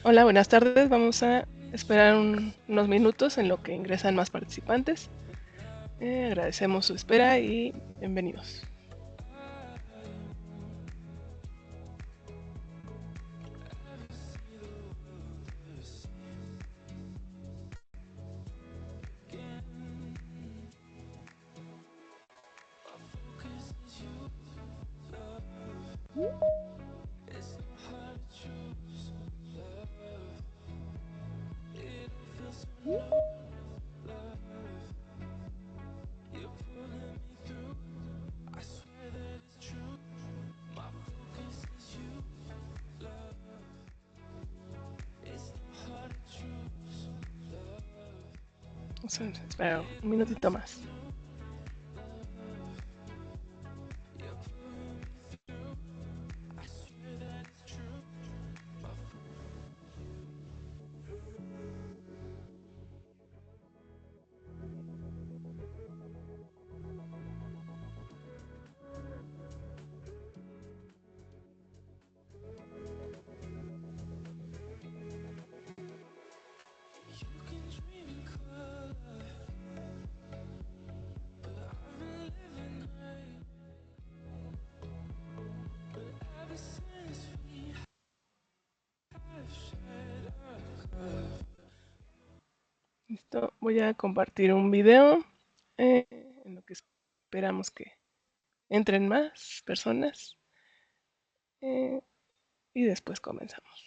Hola, buenas tardes. Vamos a esperar unos minutos en lo que ingresan más participantes. Agradecemos su espera y bienvenidos. Vamos a esperar un minutito más. Listo, voy a compartir un video en lo que esperamos que entren más personas y después comenzamos.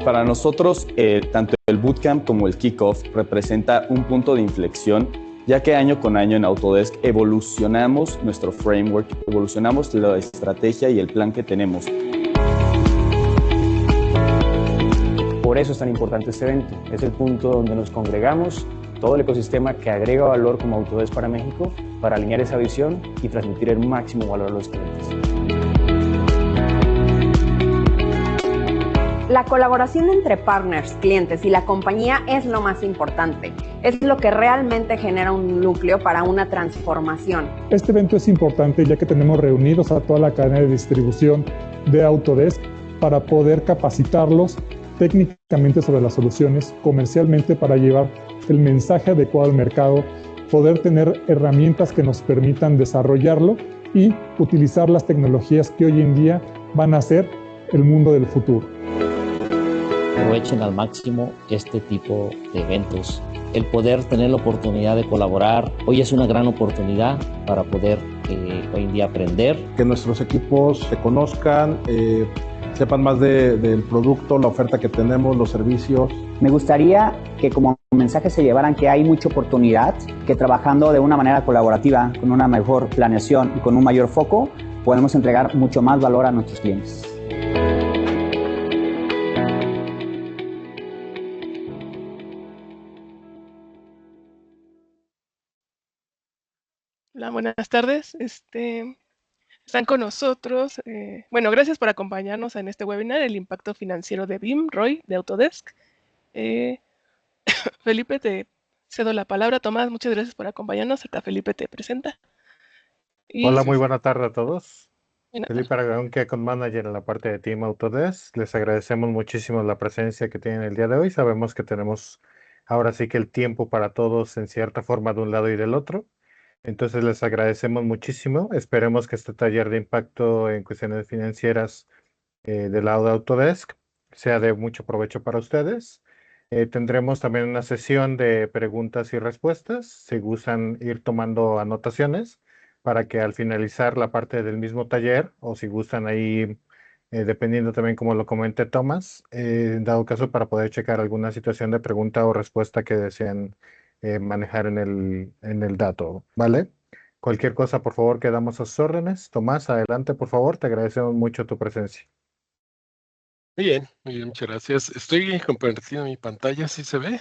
Para nosotros, tanto el bootcamp como el kickoff representa un punto de inflexión, ya que año con año en Autodesk evolucionamos nuestro framework, evolucionamos la estrategia y el plan que tenemos. Por eso es tan importante este evento. Es el punto donde nos congregamos, todo el ecosistema que agrega valor como Autodesk para México, para alinear esa visión y transmitir el máximo valor a los clientes. La colaboración entre partners, clientes y la compañía es lo más importante. Es lo que realmente genera un núcleo para una transformación. Este evento es importante ya que tenemos reunidos a toda la cadena de distribución de Autodesk para poder capacitarlos técnicamente sobre las soluciones, comercialmente para llevar el mensaje adecuado al mercado, poder tener herramientas que nos permitan desarrollarlo y utilizar las tecnologías que hoy en día van a ser el mundo del futuro. Aprovechen al máximo este tipo de eventos. El poder tener la oportunidad de colaborar, hoy es una gran oportunidad para poder hoy en día aprender. Que nuestros equipos se conozcan, sepan más del producto, la oferta que tenemos, los servicios. Me gustaría que como mensaje se llevaran que hay mucha oportunidad, que trabajando de una manera colaborativa, con una mejor planeación y con un mayor foco, podemos entregar mucho más valor a nuestros clientes. Hola, buenas tardes. Están con nosotros. Bueno, gracias por acompañarnos en este webinar, el impacto financiero de BIM, Roy, de Autodesk. Felipe, te cedo la palabra. Tomás, muchas gracias por acompañarnos. Ahorita Felipe te presenta. Hola, muy buena tarde a todos. Buena Felipe Aragón, que con Manager en la parte de Team Autodesk. Les agradecemos muchísimo la presencia que tienen el día de hoy. Sabemos que tenemos ahora sí que el tiempo para todos en cierta forma de un lado y del otro. Entonces les agradecemos muchísimo. Esperemos que este taller de impacto en cuestiones financieras del lado de Autodesk sea de mucho provecho para ustedes. Tendremos también una sesión de preguntas y respuestas. Si gustan ir tomando anotaciones para que al finalizar la parte del mismo taller, o si gustan ahí, dependiendo también como lo comente Tomás, en dado caso para poder checar alguna situación de pregunta o respuesta que deseen manejar en el dato, ¿vale? Cualquier cosa, por favor, quedamos a sus órdenes. Tomás, adelante, por favor. Te agradecemos mucho tu presencia. Muy bien, muchas gracias. Estoy compartiendo mi pantalla, ¿sí se ve?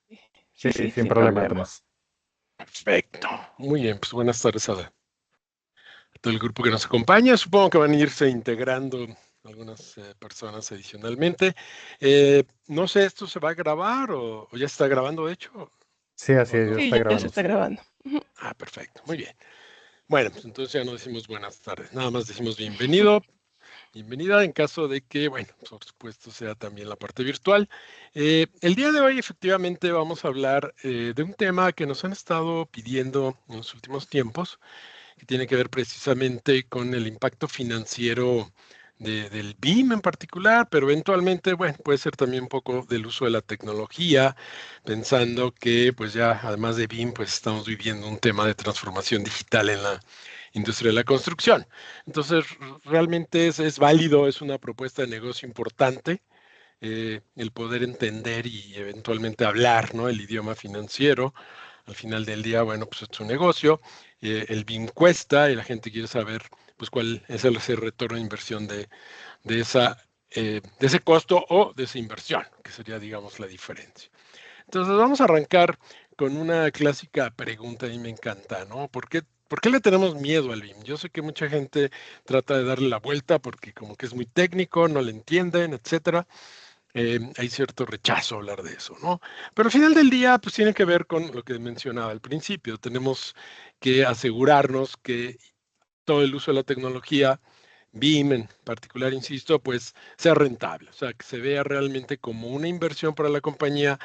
Sí, Sí, sin sin problema, problema. Tomás. Perfecto. Muy bien, pues buenas tardes a todo el grupo que nos acompaña. Supongo que van a irse integrando algunas personas adicionalmente. No sé, ¿esto se va a grabar o ya está grabando, de hecho? Sí, así ¿O es, ya no? Sí, está ya se grabando. está grabando. Ujú. Perfecto, muy bien. Bueno, pues entonces ya no decimos buenas tardes, nada más decimos bienvenido. Bienvenida en caso de que, bueno, por supuesto, sea también la parte virtual. El día de hoy, efectivamente, vamos a hablar de un tema que nos han estado pidiendo en los últimos tiempos, que tiene que ver precisamente con el impacto financiero del BIM en particular, pero eventualmente, bueno, puede ser también un poco del uso de la tecnología, pensando que, pues ya, además de BIM, pues estamos viviendo un tema de transformación digital en la industria de la construcción. Entonces, realmente es válido, es una propuesta de negocio importante, el poder entender y eventualmente hablar, ¿no? El idioma financiero. Al final del día, bueno, pues es un negocio, el BIM cuesta y la gente quiere saber, pues, cuál es ese retorno de inversión de de ese costo o de esa inversión, que sería, digamos, la diferencia. Entonces, vamos a arrancar con una clásica pregunta, y me encanta, ¿no? ¿Por qué le tenemos miedo al BIM? Yo sé que mucha gente trata de darle la vuelta porque como que es muy técnico, no le entienden, etcétera. Hay cierto rechazo a hablar de eso, ¿no? Pero al final del día, pues tiene que ver con lo que mencionaba al principio. Tenemos que asegurarnos que todo el uso de la tecnología, BIM en particular, insisto, pues sea rentable, o sea, que se vea realmente como una inversión para la compañía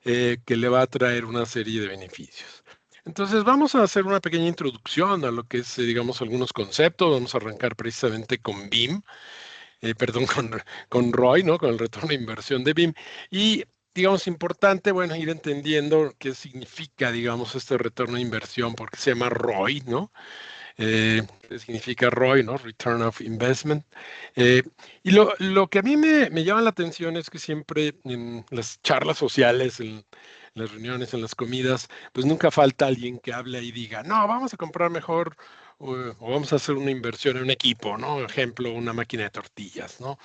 que le va a traer una serie de beneficios. Entonces, vamos a hacer una pequeña introducción a lo que es, digamos, algunos conceptos. Vamos a arrancar precisamente con BIM, perdón, con ROI, ¿no? Con el retorno de inversión de BIM. Y, digamos, importante, bueno, ir entendiendo qué significa, digamos, este retorno de inversión, porque se llama ROI, ¿no? ¿Qué significa ROI, ¿no? Return of Investment. Eh, y lo que a mí me llama la atención es que siempre en las charlas sociales, en las reuniones, en las comidas, pues nunca falta alguien que hable y diga, no, vamos a comprar mejor o vamos a hacer una inversión en un equipo, ¿no? Ejemplo, una máquina de tortillas, ¿no?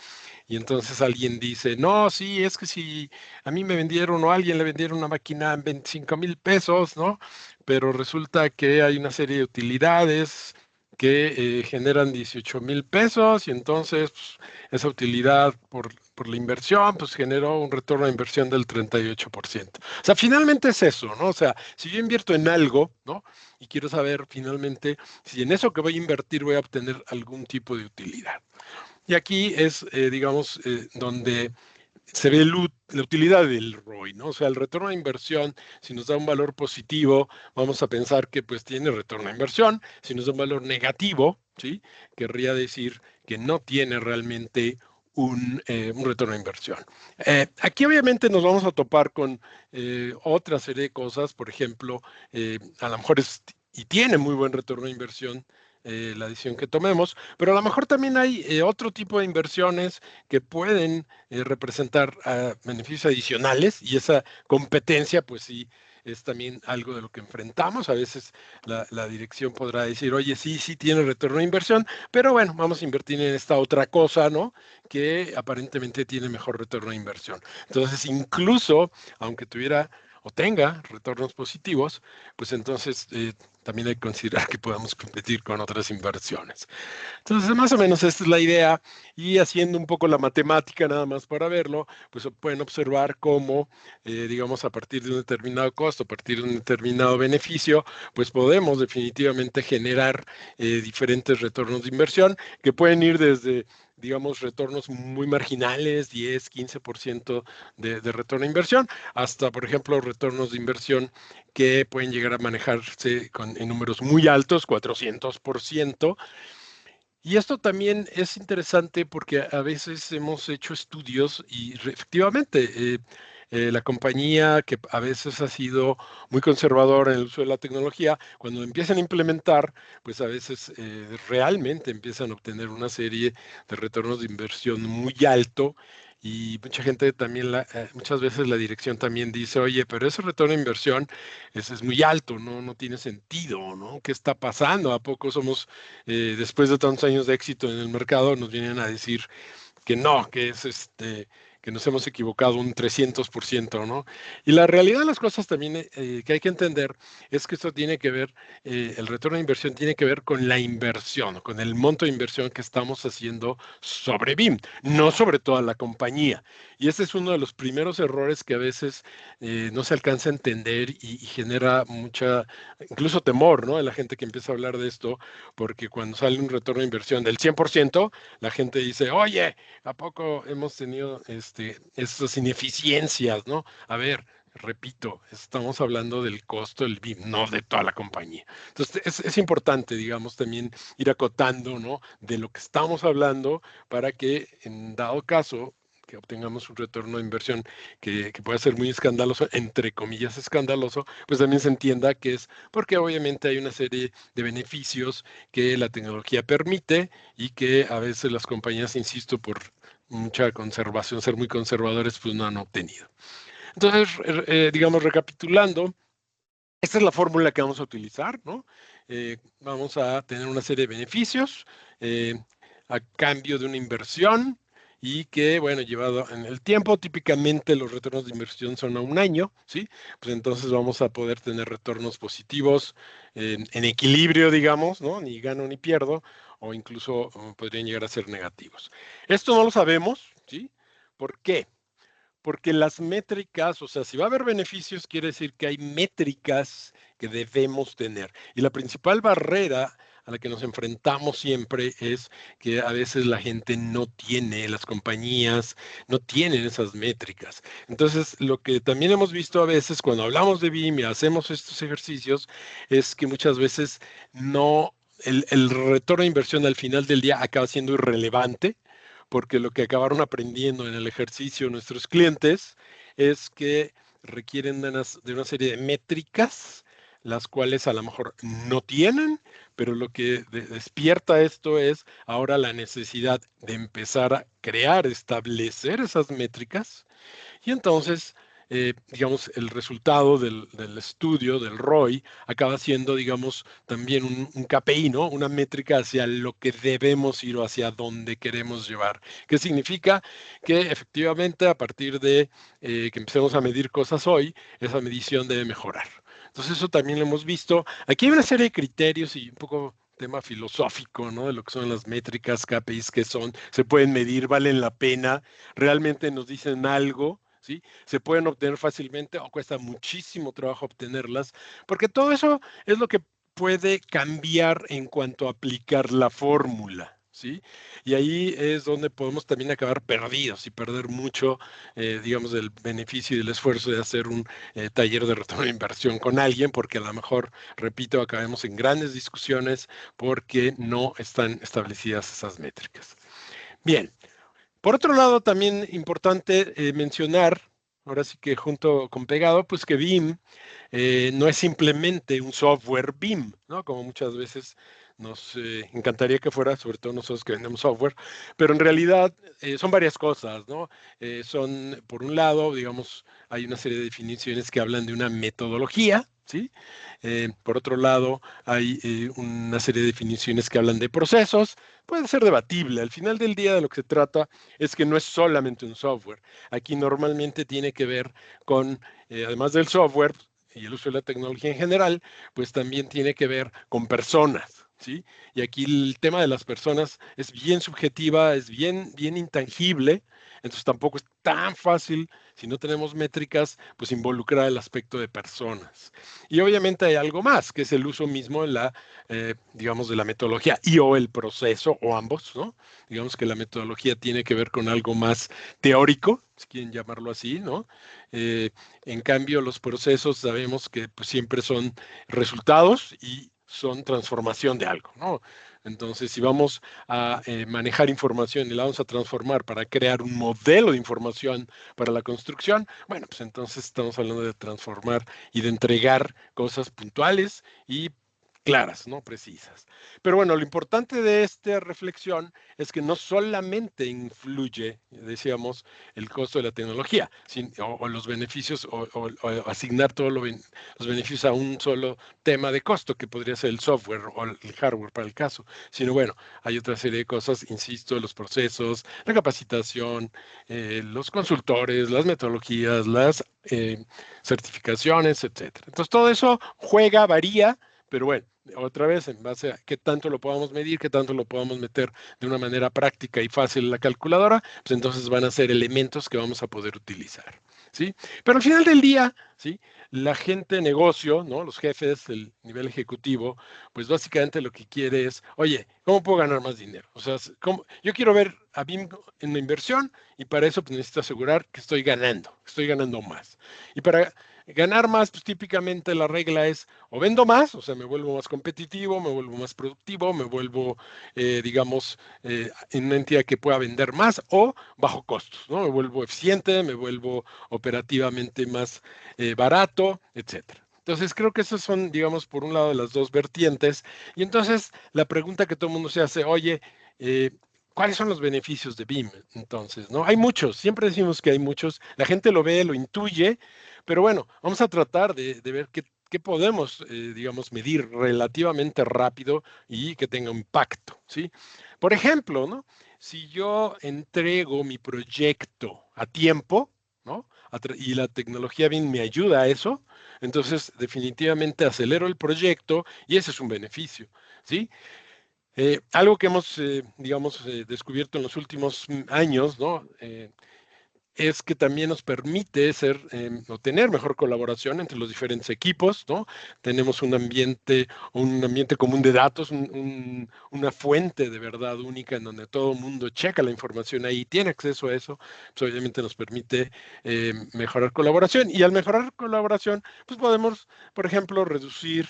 Y entonces alguien dice, no, sí, es que si a mí me vendieron o a alguien le vendieron una máquina en 25,000 pesos, ¿no? Pero resulta que hay una serie de utilidades que generan 18,000 pesos y entonces pues, esa utilidad por la inversión pues generó un retorno de inversión del 38%. O sea, finalmente es eso, ¿no? O sea, si yo invierto en algo, ¿no? Y quiero saber finalmente si en eso que voy a invertir voy a obtener algún tipo de utilidad. Y aquí es, digamos, donde se ve la utilidad del ROI, ¿no? O sea, el retorno de inversión, si nos da un valor positivo, vamos a pensar que pues tiene retorno de inversión. Si nos da un valor negativo, ¿sí? Querría decir que no tiene realmente un retorno de inversión. Aquí obviamente nos vamos a topar con otra serie de cosas, por ejemplo, a lo mejor y tiene muy buen retorno de inversión la decisión que tomemos, pero a lo mejor también hay otro tipo de inversiones que pueden representar beneficios adicionales y esa competencia, pues sí, es también algo de lo que enfrentamos. A veces la dirección podrá decir, oye, sí, sí tiene retorno de inversión, pero bueno, vamos a invertir en esta otra cosa, ¿no? Que aparentemente tiene mejor retorno de inversión. Entonces, incluso, aunque tuviera o tenga retornos positivos, pues entonces también hay que considerar que podamos competir con otras inversiones. Entonces, más o menos esta es la idea y haciendo un poco la matemática nada más para verlo, pues pueden observar cómo, digamos, a partir de un determinado costo, a partir de un determinado beneficio, pues podemos definitivamente generar diferentes retornos de inversión que pueden ir desde digamos, retornos muy marginales, 10, 15% de retorno de inversión, hasta, por ejemplo, retornos de inversión que pueden llegar a manejarse en números muy altos, 400%. Y esto también es interesante porque a veces hemos hecho estudios y efectivamente la compañía que a veces ha sido muy conservadora en el uso de la tecnología, cuando empiezan a implementar, pues a veces realmente empiezan a obtener una serie de retornos de inversión muy alto. Y mucha gente también, muchas veces la dirección también dice, oye, pero ese retorno de inversión es muy alto, ¿no? No tiene sentido, ¿no? ¿Qué está pasando? ¿A poco somos después de tantos años de éxito en el mercado, nos vienen a decir no, que es que nos hemos equivocado un 300%, ¿no? Y la realidad de las cosas también que hay que entender es que esto tiene que ver, el retorno de inversión tiene que ver con la inversión, con el monto de inversión que estamos haciendo sobre BIM, no sobre toda la compañía. Y este es uno de los primeros errores que a veces no se alcanza a entender y genera mucha, incluso temor, ¿no? A la gente que empieza a hablar de esto, porque cuando sale un retorno de inversión del 100%, la gente dice, oye, ¿a poco hemos tenido estas ineficiencias, ¿no? A ver, repito, estamos hablando del costo del BIM, no de toda la compañía. Entonces, es importante, digamos, también ir acotando, ¿no? De lo que estamos hablando para que, en dado caso, que obtengamos un retorno de inversión que pueda ser muy escandaloso, entre comillas escandaloso, pues también se entienda que es porque obviamente hay una serie de beneficios que la tecnología permite y que a veces las compañías, insisto, por mucha conservación, ser muy conservadores, pues no han obtenido. Entonces, digamos, recapitulando, esta es la fórmula que vamos a utilizar, ¿no? Vamos a tener una serie de beneficios a cambio de una inversión y que, bueno, llevado en el tiempo, típicamente los retornos de inversión son a un año, ¿sí? Pues entonces vamos a poder tener retornos positivos en equilibrio, digamos, ¿no? Ni gano ni pierdo, o incluso podrían llegar a ser negativos. Esto no lo sabemos, ¿sí? ¿Por qué? Porque las métricas, o sea, si va a haber beneficios, quiere decir que hay métricas que debemos tener. Y la principal barrera a la que nos enfrentamos siempre es que a veces la gente no tiene, las compañías no tienen esas métricas. Entonces, lo que también hemos visto a veces cuando hablamos de BIM y hacemos estos ejercicios es que muchas veces no, el retorno de inversión al final del día acaba siendo irrelevante, porque lo que acabaron aprendiendo en el ejercicio nuestros clientes es que requieren de una serie de métricas, las cuales a lo mejor no tienen, pero lo que despierta esto es ahora la necesidad de empezar a crear, establecer esas métricas, y entonces, digamos, el resultado del estudio, del ROI, acaba siendo, digamos, también un KPI, ¿no? Una métrica hacia lo que debemos ir o hacia dónde queremos llevar. ¿Qué significa? Que efectivamente, a partir de que empecemos a medir cosas hoy, esa medición debe mejorar. Entonces, eso también lo hemos visto. Aquí hay una serie de criterios y un poco tema filosófico, ¿no? De lo que son las métricas, KPIs, que son, se pueden medir, valen la pena, realmente nos dicen algo, ¿sí? Se pueden obtener fácilmente o cuesta muchísimo trabajo obtenerlas, porque todo eso es lo que puede cambiar en cuanto a aplicar la fórmula, ¿sí? Y ahí es donde podemos también acabar perdidos y perder mucho, digamos, del beneficio y del esfuerzo de hacer un taller de retorno de inversión con alguien, porque a lo mejor, repito, acabemos en grandes discusiones porque no están establecidas esas métricas. Bien. Por otro lado, también importante mencionar, ahora sí que junto con pegado, pues que BIM no es simplemente un software BIM, ¿no? Como muchas veces nos encantaría que fuera, sobre todo nosotros que vendemos software, pero en realidad son varias cosas, ¿no? Son, por un lado, digamos, hay una serie de definiciones que hablan de una metodología, ¿sí? Por otro lado, hay una serie de definiciones que hablan de procesos. Puede ser debatible. Al final del día de lo que se trata es que no es solamente un software. Aquí normalmente tiene que ver con, además del software y el uso de la tecnología en general, pues también tiene que ver con personas, ¿sí? Y aquí el tema de las personas es bien subjetiva, es bien intangible, entonces tampoco es tan fácil, si no tenemos métricas, pues involucrar el aspecto de personas. Y obviamente hay algo más, que es el uso mismo de la, digamos, de la metodología y o el proceso, o ambos, ¿no? Digamos que la metodología tiene que ver con algo más teórico, si quieren llamarlo así, ¿no? En cambio, los procesos sabemos que pues, siempre son resultados y son transformación de algo, ¿no? Entonces, si vamos a manejar información y la vamos a transformar para crear un modelo de información para la construcción, bueno, pues entonces estamos hablando de transformar y de entregar cosas puntuales y claras, ¿no? Precisas. Pero bueno, lo importante de esta reflexión es que no solamente influye, decíamos, el costo de la tecnología o los beneficios o asignar todos los beneficios a un solo tema de costo, que podría ser el software o el hardware para el caso, sino bueno, hay otra serie de cosas, insisto, los procesos, la capacitación, los consultores, las metodologías, las certificaciones, etcétera. Entonces todo eso juega, varía, pero bueno, otra vez, en base a qué tanto lo podamos medir, qué tanto lo podamos meter de una manera práctica y fácil en la calculadora, pues entonces van a ser elementos que vamos a poder utilizar, ¿sí? Pero al final del día, ¿sí? La gente de negocio, ¿no? Los jefes del nivel ejecutivo, pues básicamente lo que quiere es, oye, ¿cómo puedo ganar más dinero? O sea, yo quiero ver a BIM en la inversión y para eso pues, necesito asegurar que estoy ganando más. Y para ganar más, pues típicamente la regla es o vendo más, o sea, me vuelvo más competitivo, me vuelvo más productivo, me vuelvo, digamos, en una entidad que pueda vender más o bajo costos, ¿no? Me vuelvo eficiente, me vuelvo operativamente más barato, etcétera. Entonces, creo que esos son, digamos, por un lado las dos vertientes. Y entonces, la pregunta que todo el mundo se hace, oye, ¿cuáles son los beneficios de BIM? Entonces, ¿no? Hay muchos, siempre decimos que hay muchos, la gente lo ve, lo intuye, pero bueno, vamos a tratar de ver qué podemos, digamos, medir relativamente rápido y que tenga impacto, ¿sí? Por ejemplo, ¿no? Si yo entrego mi proyecto a tiempo, ¿no? Y la tecnología BIM me ayuda a eso, entonces definitivamente acelero el proyecto y ese es un beneficio, ¿sí? Algo que hemos, digamos, descubierto en los últimos años, ¿no? Es que también nos permite o tener mejor colaboración entre los diferentes equipos, ¿no? Tenemos un ambiente común de datos, una fuente de verdad única en donde todo el mundo checa la información ahí, tiene acceso a eso, pues obviamente nos permite mejorar colaboración. Y al mejorar colaboración, pues podemos, por ejemplo, reducir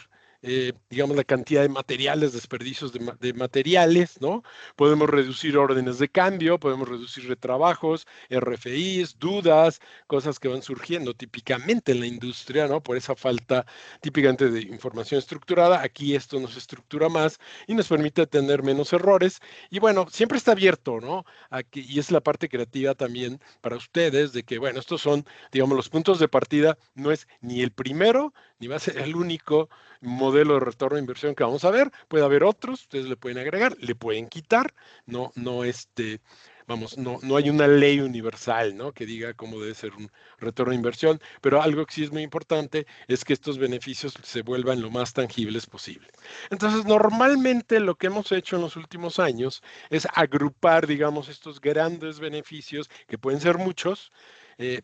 digamos, la cantidad de materiales, desperdicios de materiales, ¿no? Podemos reducir órdenes de cambio, podemos reducir retrabajos, RFIs, dudas, cosas que van surgiendo típicamente en la industria, ¿no? Por esa falta típicamente de información estructurada. Aquí esto nos estructura más y nos permite tener menos errores. Y bueno, siempre está abierto, ¿no? Aquí, y es la parte creativa también para ustedes de que, bueno, estos son, digamos, los puntos de partida, no es ni el primero, ni va a ser el único modelo de retorno de inversión que vamos a ver. Puede haber otros, ustedes le pueden agregar, le pueden quitar, no hay una ley universal, ¿no? Que diga cómo debe ser un retorno de inversión, pero algo que sí es muy importante es que estos beneficios se vuelvan lo más tangibles posible. Entonces, normalmente lo que hemos hecho en los últimos años es agrupar, digamos, estos grandes beneficios, que pueden ser muchos,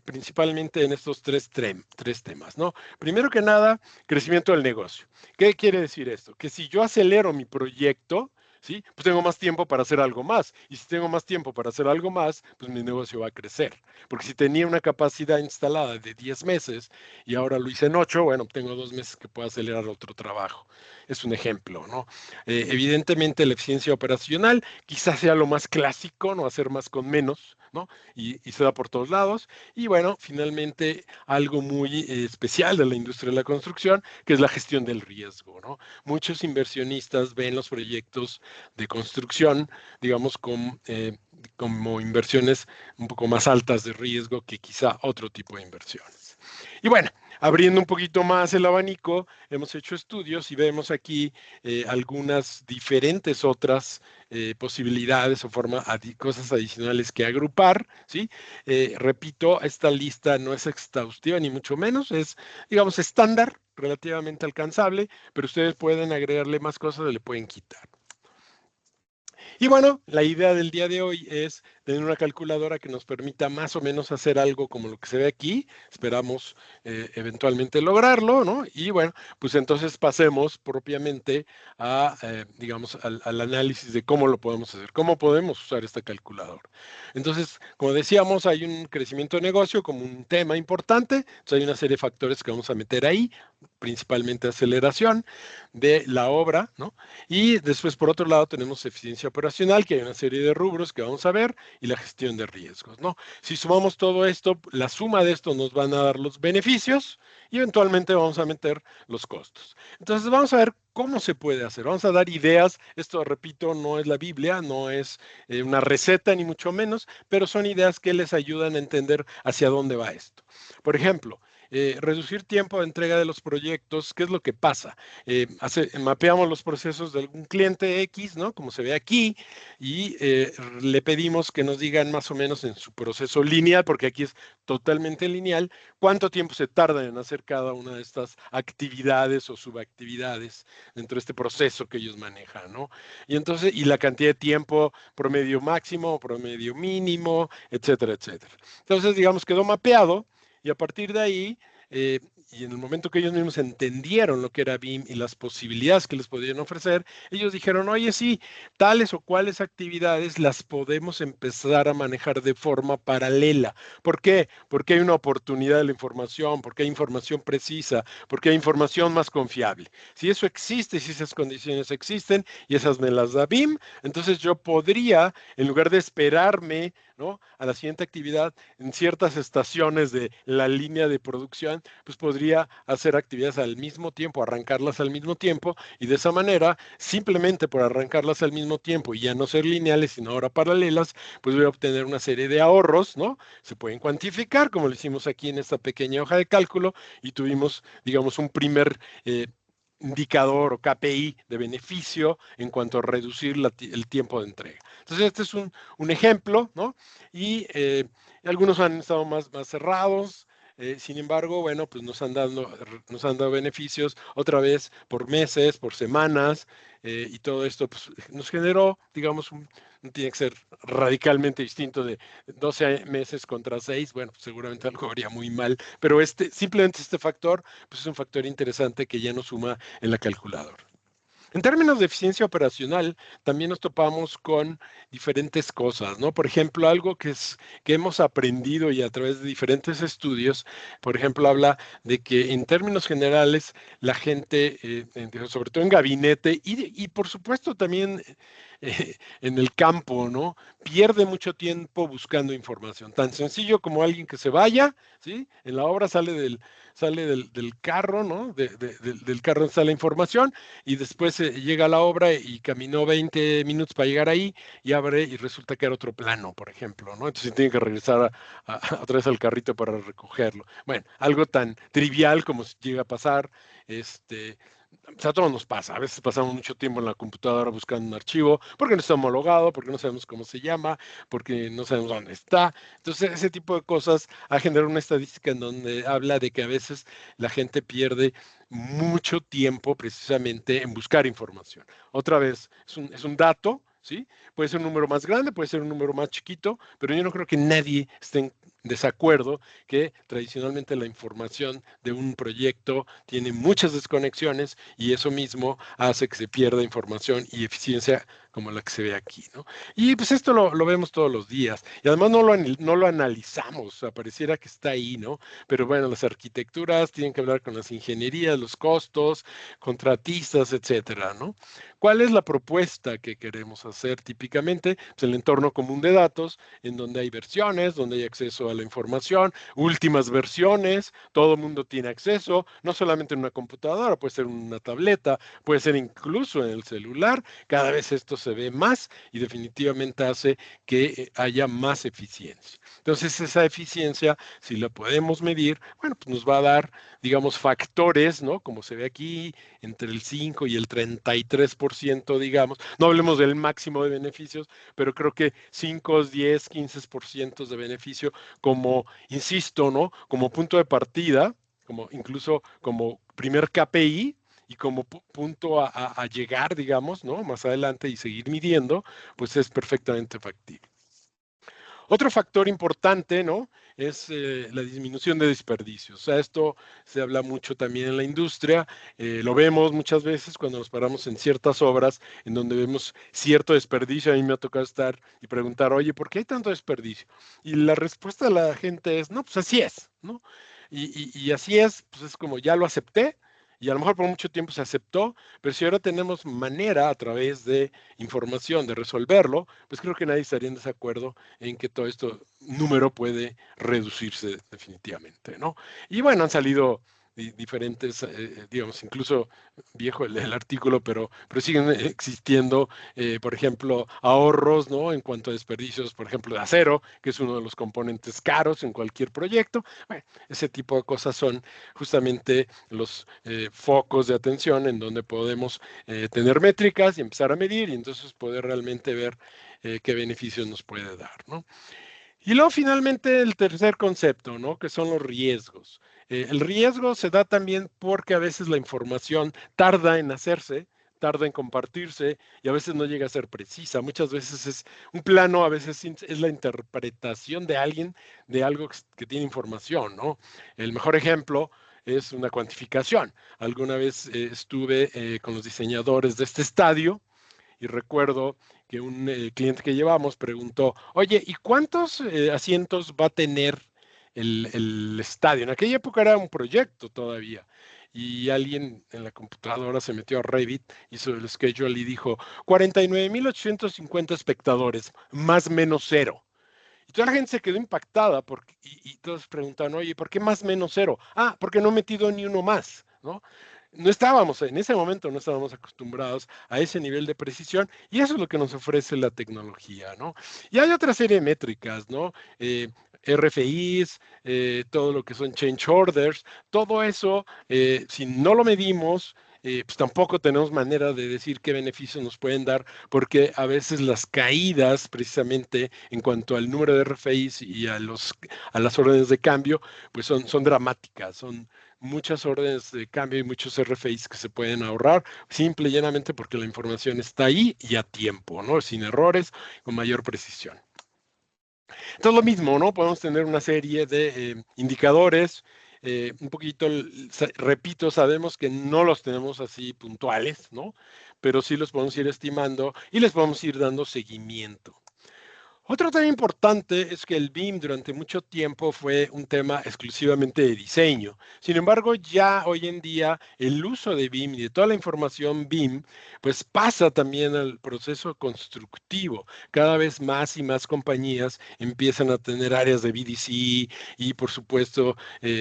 principalmente en estos tres temas, ¿no? Primero que nada, crecimiento del negocio. ¿Qué quiere decir esto? Que si yo acelero mi proyecto, ¿sí? Pues tengo más tiempo para hacer algo más. Y si tengo más tiempo para hacer algo más, pues mi negocio va a crecer. Porque si tenía una capacidad instalada de 10 meses y ahora lo hice en 8, bueno, tengo 2 meses que puedo acelerar otro trabajo. Es un ejemplo, ¿no? Evidentemente la eficiencia operacional quizás sea lo más clásico, ¿no? Hacer más con menos, ¿no? Y se da por todos lados. Y bueno, finalmente algo muy especial de la industria de la construcción, que es la gestión del riesgo, ¿no? Muchos inversionistas ven los proyectos de construcción, digamos, como inversiones un poco más altas de riesgo que quizá otro tipo de inversiones. Y bueno, abriendo un poquito más el abanico, hemos hecho estudios y vemos aquí algunas diferentes otras posibilidades o cosas adicionales que agrupar, ¿sí? Repito, esta lista no es exhaustiva ni mucho menos, es, digamos, estándar, relativamente alcanzable, pero ustedes pueden agregarle más cosas, le pueden quitar. Y bueno, la idea del día de hoy es tener una calculadora que nos permita más o menos hacer algo como lo que se ve aquí. Esperamos eventualmente lograrlo, ¿no? Y bueno, pues entonces pasemos propiamente a, digamos, al análisis de cómo lo podemos hacer, cómo podemos usar esta calculadora. Entonces, como decíamos, hay un crecimiento de negocio como un tema importante. Entonces, hay una serie de factores que vamos a meter ahí, principalmente aceleración de la obra, ¿no? Y después, por otro lado, tenemos eficiencia operacional, que hay una serie de rubros que vamos a ver, y la gestión de riesgos, ¿no? Si sumamos todo esto, la suma de esto nos van a dar los beneficios y eventualmente vamos a meter los costos. Entonces, vamos a ver ¿Cómo se puede hacer? Vamos a dar ideas. Esto, repito, no es la Biblia, no es una receta, ni mucho menos, pero son ideas que les ayudan a entender hacia dónde va esto. Por ejemplo, reducir tiempo de entrega de los proyectos. ¿Qué es lo que pasa? Mapeamos los procesos de algún cliente X, ¿no? Como se ve aquí, y le pedimos que nos digan más o menos en su proceso lineal, porque aquí es totalmente lineal, cuánto tiempo se tarda en hacer cada una de estas actividades o subactividades dentro de este proceso que ellos manejan, ¿no? Y entonces, y la cantidad de tiempo promedio máximo, promedio mínimo, etcétera, etcétera. Entonces, digamos, quedó mapeado. Y a partir de ahí, y en el momento que ellos mismos entendieron lo que era BIM y las posibilidades que les podían ofrecer, ellos dijeron, oye, sí, tales o cuales actividades las podemos empezar a manejar de forma paralela. ¿Por qué? Porque hay una oportunidad de la información, porque hay información precisa, porque hay información más confiable. Si eso existe, si esas condiciones existen y esas me las da BIM, entonces yo podría, en lugar de esperarme, ¿no?, a la siguiente actividad en ciertas estaciones de la línea de producción, pues podría hacer actividades al mismo tiempo, arrancarlas al mismo tiempo, y de esa manera, simplemente por arrancarlas al mismo tiempo y ya no ser lineales, sino ahora paralelas, pues voy a obtener una serie de ahorros, ¿no? Se pueden cuantificar, como lo hicimos aquí en esta pequeña hoja de cálculo, y tuvimos, digamos, un primer indicador o KPI de beneficio en cuanto a reducir el tiempo de entrega. Entonces, este es un ejemplo, ¿no? Y algunos han estado más cerrados. Sin embargo, bueno, pues nos han dado beneficios otra vez por meses, por semanas, y todo esto pues, nos generó, digamos, no tiene que ser radicalmente distinto de 12 meses contra 6, bueno, pues seguramente algo haría muy mal, pero simplemente este factor pues es un factor interesante que ya nos suma en la calculadora. En términos de eficiencia operacional, también nos topamos con diferentes cosas, ¿no? Por ejemplo, algo que hemos aprendido y a través de diferentes estudios, por ejemplo, habla de que en términos generales, la gente, sobre todo en gabinete y por supuesto también en el campo, ¿no?, pierde mucho tiempo buscando información. Tan sencillo como alguien que se vaya, ¿sí? En la obra sale del carro, ¿no? Del carro donde está la información, y después llega a la obra y caminó 20 minutos para llegar ahí y abre y resulta que era otro plano, por ejemplo, ¿no? Entonces tiene que regresar otra vez al carrito para recogerlo. Bueno, algo tan trivial como llega a pasar, o sea, a todos nos pasa. A veces pasamos mucho tiempo en la computadora buscando un archivo porque no está homologado, porque no sabemos cómo se llama, porque no sabemos dónde está. Entonces, ese tipo de cosas ha generado una estadística en donde habla de que a veces la gente pierde mucho tiempo precisamente en buscar información. Otra vez, es un dato, ¿sí? Puede ser un número más grande, puede ser un número más chiquito, pero yo no creo que nadie esté en desacuerdo que tradicionalmente la información de un proyecto tiene muchas desconexiones y eso mismo hace que se pierda información y eficiencia como la que se ve aquí, ¿no? Y pues esto lo vemos todos los días y además no lo analizamos, o sea, pareciera que está ahí, ¿no? Pero bueno, las arquitecturas tienen que hablar con las ingenierías, los costos, contratistas, etcétera, ¿no? ¿Cuál es la propuesta que queremos hacer típicamente? Pues el entorno común de datos, en donde hay versiones, donde hay acceso a la información, últimas versiones, todo el mundo tiene acceso, no solamente en una computadora, puede ser en una tableta, puede ser incluso en el celular. Cada vez esto se ve más y definitivamente hace que haya más eficiencia. Entonces, esa eficiencia, si la podemos medir, bueno, pues nos va a dar, digamos, factores, ¿no? Como se ve aquí, entre el 5 y el 33%, digamos. No hablemos del máximo de beneficios, pero creo que 5, 10, 15% de beneficio como, insisto, ¿no?, como punto de partida, incluso como primer KPI y como punto a llegar, digamos, ¿no?, más adelante y seguir midiendo, pues es perfectamente factible. Otro factor importante, ¿no?, es la disminución de desperdicios. O sea, esto se habla mucho también en la industria, lo vemos muchas veces cuando nos paramos en ciertas obras en donde vemos cierto desperdicio. A mí me ha tocado estar y preguntar, oye, ¿por qué hay tanto desperdicio? Y la respuesta de la gente es, no, pues así es, ¿no? Y así es, pues es como ya lo acepté, y a lo mejor por mucho tiempo se aceptó, pero si ahora tenemos manera a través de información de resolverlo, pues creo que nadie estaría en desacuerdo en que todo esto número puede reducirse definitivamente, ¿no? Y bueno, han salido diferentes, digamos, incluso viejo el artículo, pero siguen existiendo, por ejemplo, ahorros, ¿no? En cuanto a desperdicios, por ejemplo, de acero, que es uno de los componentes caros en cualquier proyecto. Bueno, ese tipo de cosas son justamente los focos de atención en donde podemos tener métricas y empezar a medir y entonces poder realmente ver qué beneficios nos puede dar, ¿no? Y luego finalmente el tercer concepto, ¿no? Que son los riesgos. El riesgo se da también porque a veces la información tarda en hacerse, tarda en compartirse y a veces no llega a ser precisa. Muchas veces es un plano, a veces es la interpretación de alguien de algo que tiene información, ¿no? El mejor ejemplo es una cuantificación. Alguna vez estuve con los diseñadores de este estadio y recuerdo que un cliente que llevamos preguntó, oye, ¿y cuántos asientos va a tener el estadio? En aquella época era un proyecto todavía. Y alguien en la computadora se metió a Revit, hizo el schedule y dijo 49.850 espectadores, más menos cero. Y toda la gente se quedó impactada y todos preguntaban, oye, ¿por qué más menos cero? Ah, porque no he metido ni uno más, ¿no? No estábamos, en ese momento no estábamos acostumbrados a ese nivel de precisión y eso es lo que nos ofrece la tecnología, ¿no? Y hay otra serie de métricas, ¿no? RFIs, todo lo que son change orders, todo eso, si no lo medimos, pues tampoco tenemos manera de decir qué beneficios nos pueden dar, porque a veces las caídas, precisamente en cuanto al número de RFIs y a las órdenes de cambio, pues son dramáticas, son muchas órdenes de cambio y muchos RFIs que se pueden ahorrar, simple y llanamente porque la información está ahí y a tiempo, ¿no? Sin errores, con mayor precisión. Entonces lo mismo, ¿no? Podemos tener una serie de indicadores, un poquito, repito, sabemos que no los tenemos así puntuales, ¿no? Pero sí los podemos ir estimando y les podemos ir dando seguimiento. Otro tema importante es que el BIM durante mucho tiempo fue un tema exclusivamente de diseño. Sin embargo, ya hoy en día el uso de BIM y de toda la información BIM, pues pasa también al proceso constructivo. Cada vez más y más compañías empiezan a tener áreas de BDC y por supuesto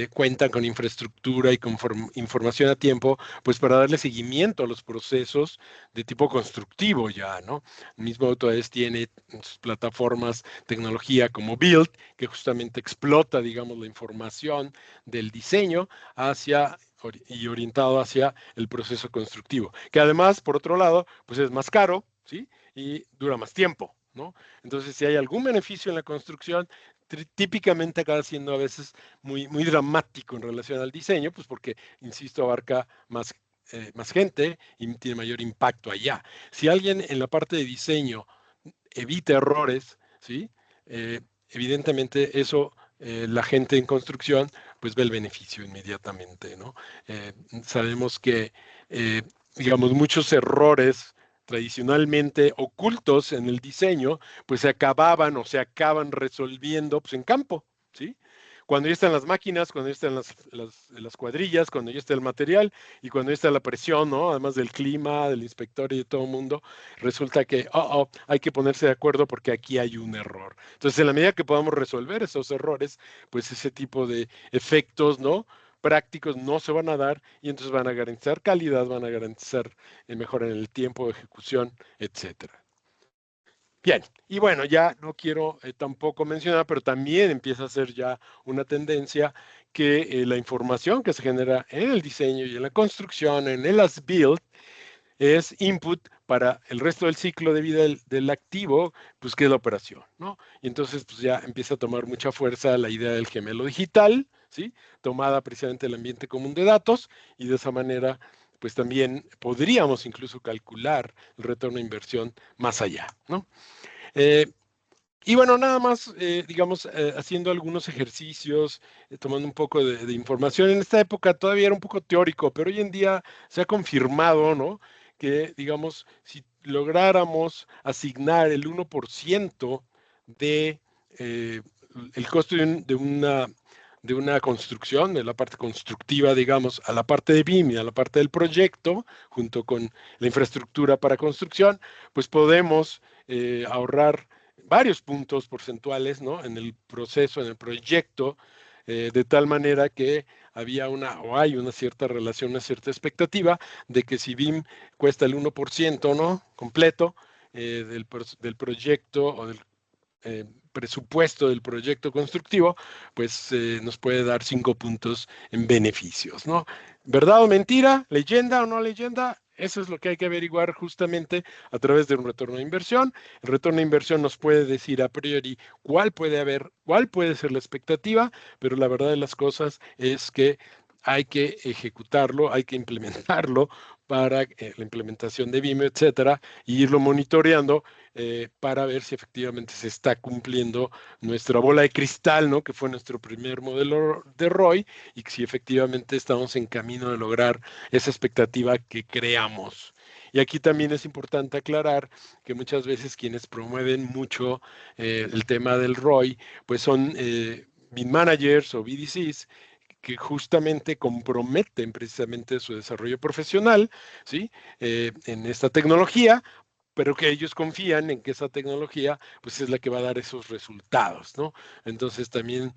cuentan con infraestructura y con información a tiempo, pues para darle seguimiento a los procesos de tipo constructivo ya, ¿no? El mismo Autodesk tiene sus plataformas, tecnología como Build, que justamente explota, digamos, la información del diseño y orientado hacia el proceso constructivo, que además, por otro lado, pues es más caro, ¿sí? Y dura más tiempo, ¿no? Entonces, si hay algún beneficio en la construcción, típicamente acaba siendo a veces muy, muy dramático en relación al diseño, pues porque, insisto, abarca más gente y tiene mayor impacto allá. Si alguien en la parte de diseño evita errores, ¿sí? Evidentemente eso, la gente en construcción, pues ve el beneficio inmediatamente, ¿no? Sabemos que, digamos, muchos errores tradicionalmente ocultos en el diseño, pues se acababan o se acaban resolviendo pues, en campo, ¿sí? Cuando ya están las máquinas, cuando ya están las cuadrillas, cuando ya está el material y cuando ya está la presión, ¿no? Además del clima, del inspector y de todo el mundo, resulta que hay que ponerse de acuerdo porque aquí hay un error. Entonces, en la medida que podamos resolver esos errores, pues ese tipo de efectos, ¿no? Prácticos no se van a dar y entonces van a garantizar calidad, van a garantizar mejora en el tiempo de ejecución, etcétera. Bien, y bueno, ya no quiero tampoco mencionar, pero también empieza a ser ya una tendencia que la información que se genera en el diseño y en la construcción, en el as-built, es input para el resto del ciclo de vida del activo, pues que es la operación, ¿no? Y entonces pues ya empieza a tomar mucha fuerza la idea del gemelo digital, ¿sí? Tomada precisamente del ambiente común de datos y de esa manera pues también podríamos incluso calcular el retorno de inversión más allá, ¿no? Y bueno, nada más, digamos, haciendo algunos ejercicios, tomando un poco de información. En esta época todavía era un poco teórico, pero hoy en día se ha confirmado, ¿no? Que, digamos, si lográramos asignar el 1% de el costo de una construcción, de la parte constructiva, digamos, a la parte de BIM y a la parte del proyecto, junto con la infraestructura para construcción, pues podemos ahorrar varios puntos porcentuales, ¿no? En el proceso, en el proyecto, de tal manera que había o hay una cierta relación, una cierta expectativa de que si BIM cuesta el 1%, ¿no?, completo del proyecto o del presupuesto del proyecto constructivo, pues nos puede dar 5 puntos en beneficios, ¿no? ¿Verdad o mentira? ¿Leyenda o no leyenda? Eso es lo que hay que averiguar justamente a través de un retorno de inversión. El retorno de inversión nos puede decir a priori cuál puede ser la expectativa, pero la verdad de las cosas es que hay que ejecutarlo, hay que implementarlo para la implementación de BIM, etcétera, y irlo monitoreando para ver si efectivamente se está cumpliendo nuestra bola de cristal, ¿no?, que fue nuestro primer modelo de ROI, y si efectivamente estamos en camino de lograr esa expectativa que creamos. Y aquí también es importante aclarar que muchas veces quienes promueven mucho el tema del ROI, pues son BIM managers o BDCs, que justamente comprometen precisamente su desarrollo profesional, ¿sí?, en esta tecnología, pero que ellos confían en que esa tecnología pues es la que va a dar esos resultados, ¿no? Entonces también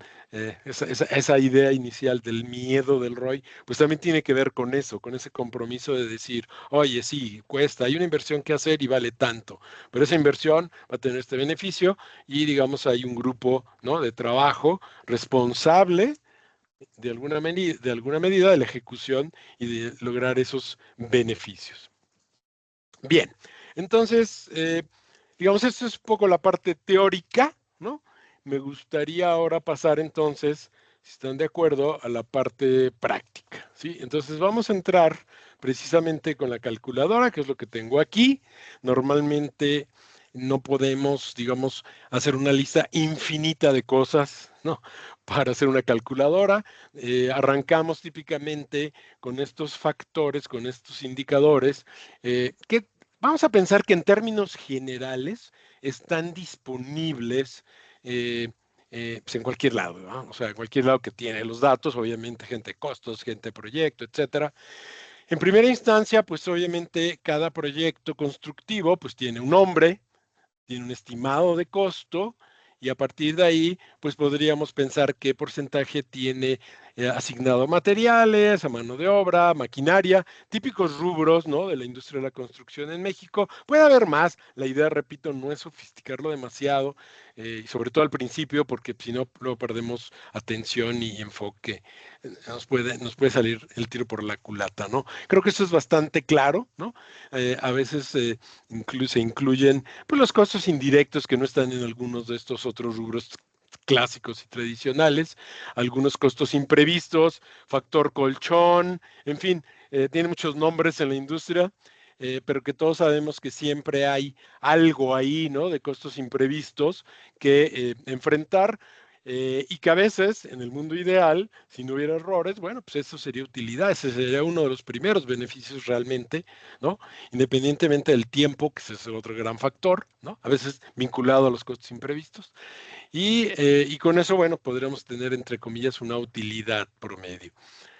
esa idea inicial del miedo del ROI, pues también tiene que ver con eso, con ese compromiso de decir, oye, sí, cuesta, hay una inversión que hacer y vale tanto, pero esa inversión va a tener este beneficio y digamos hay un grupo, ¿no?, de trabajo responsable de alguna medida de la ejecución y de lograr esos beneficios. Bien, entonces, digamos, esto es un poco la parte teórica, ¿no? Me gustaría ahora pasar entonces, si están de acuerdo, a la parte práctica, ¿sí? Entonces vamos a entrar precisamente con la calculadora, que es lo que tengo aquí. Normalmente no podemos, digamos, hacer una lista infinita de cosas, ¿no?, para hacer una calculadora. Arrancamos típicamente con estos factores, con estos indicadores, que vamos a pensar que en términos generales están disponibles pues en cualquier lado, ¿no? O sea, en cualquier lado que tiene los datos, obviamente gente de costos, gente de proyecto, etcétera. En primera instancia, pues obviamente cada proyecto constructivo pues tiene un nombre, tiene un estimado de costo, y a partir de ahí, pues podríamos pensar qué porcentaje tiene asignado a materiales, a mano de obra, maquinaria, típicos rubros, ¿no?, de la industria de la construcción en México. Puede haber más, la idea, repito, no es sofisticarlo demasiado, y sobre todo al principio, porque si no, luego perdemos atención y enfoque. Nos puede salir el tiro por la culata, ¿no? Creo que eso es bastante claro, ¿no? A veces se incluyen pues, los costos indirectos que no están en algunos de estos otros rubros clásicos y tradicionales, algunos costos imprevistos, factor colchón, en fin, tiene muchos nombres en la industria, pero que todos sabemos que siempre hay algo ahí, ¿no?, de costos imprevistos que enfrentar. Y que a veces, en el mundo ideal, si no hubiera errores, bueno, pues eso sería utilidad, ese sería uno de los primeros beneficios realmente, ¿no? Independientemente del tiempo, que ese es el otro gran factor, ¿no?, a veces vinculado a los costos imprevistos. Y con eso, bueno, podríamos tener, entre comillas, una utilidad promedio.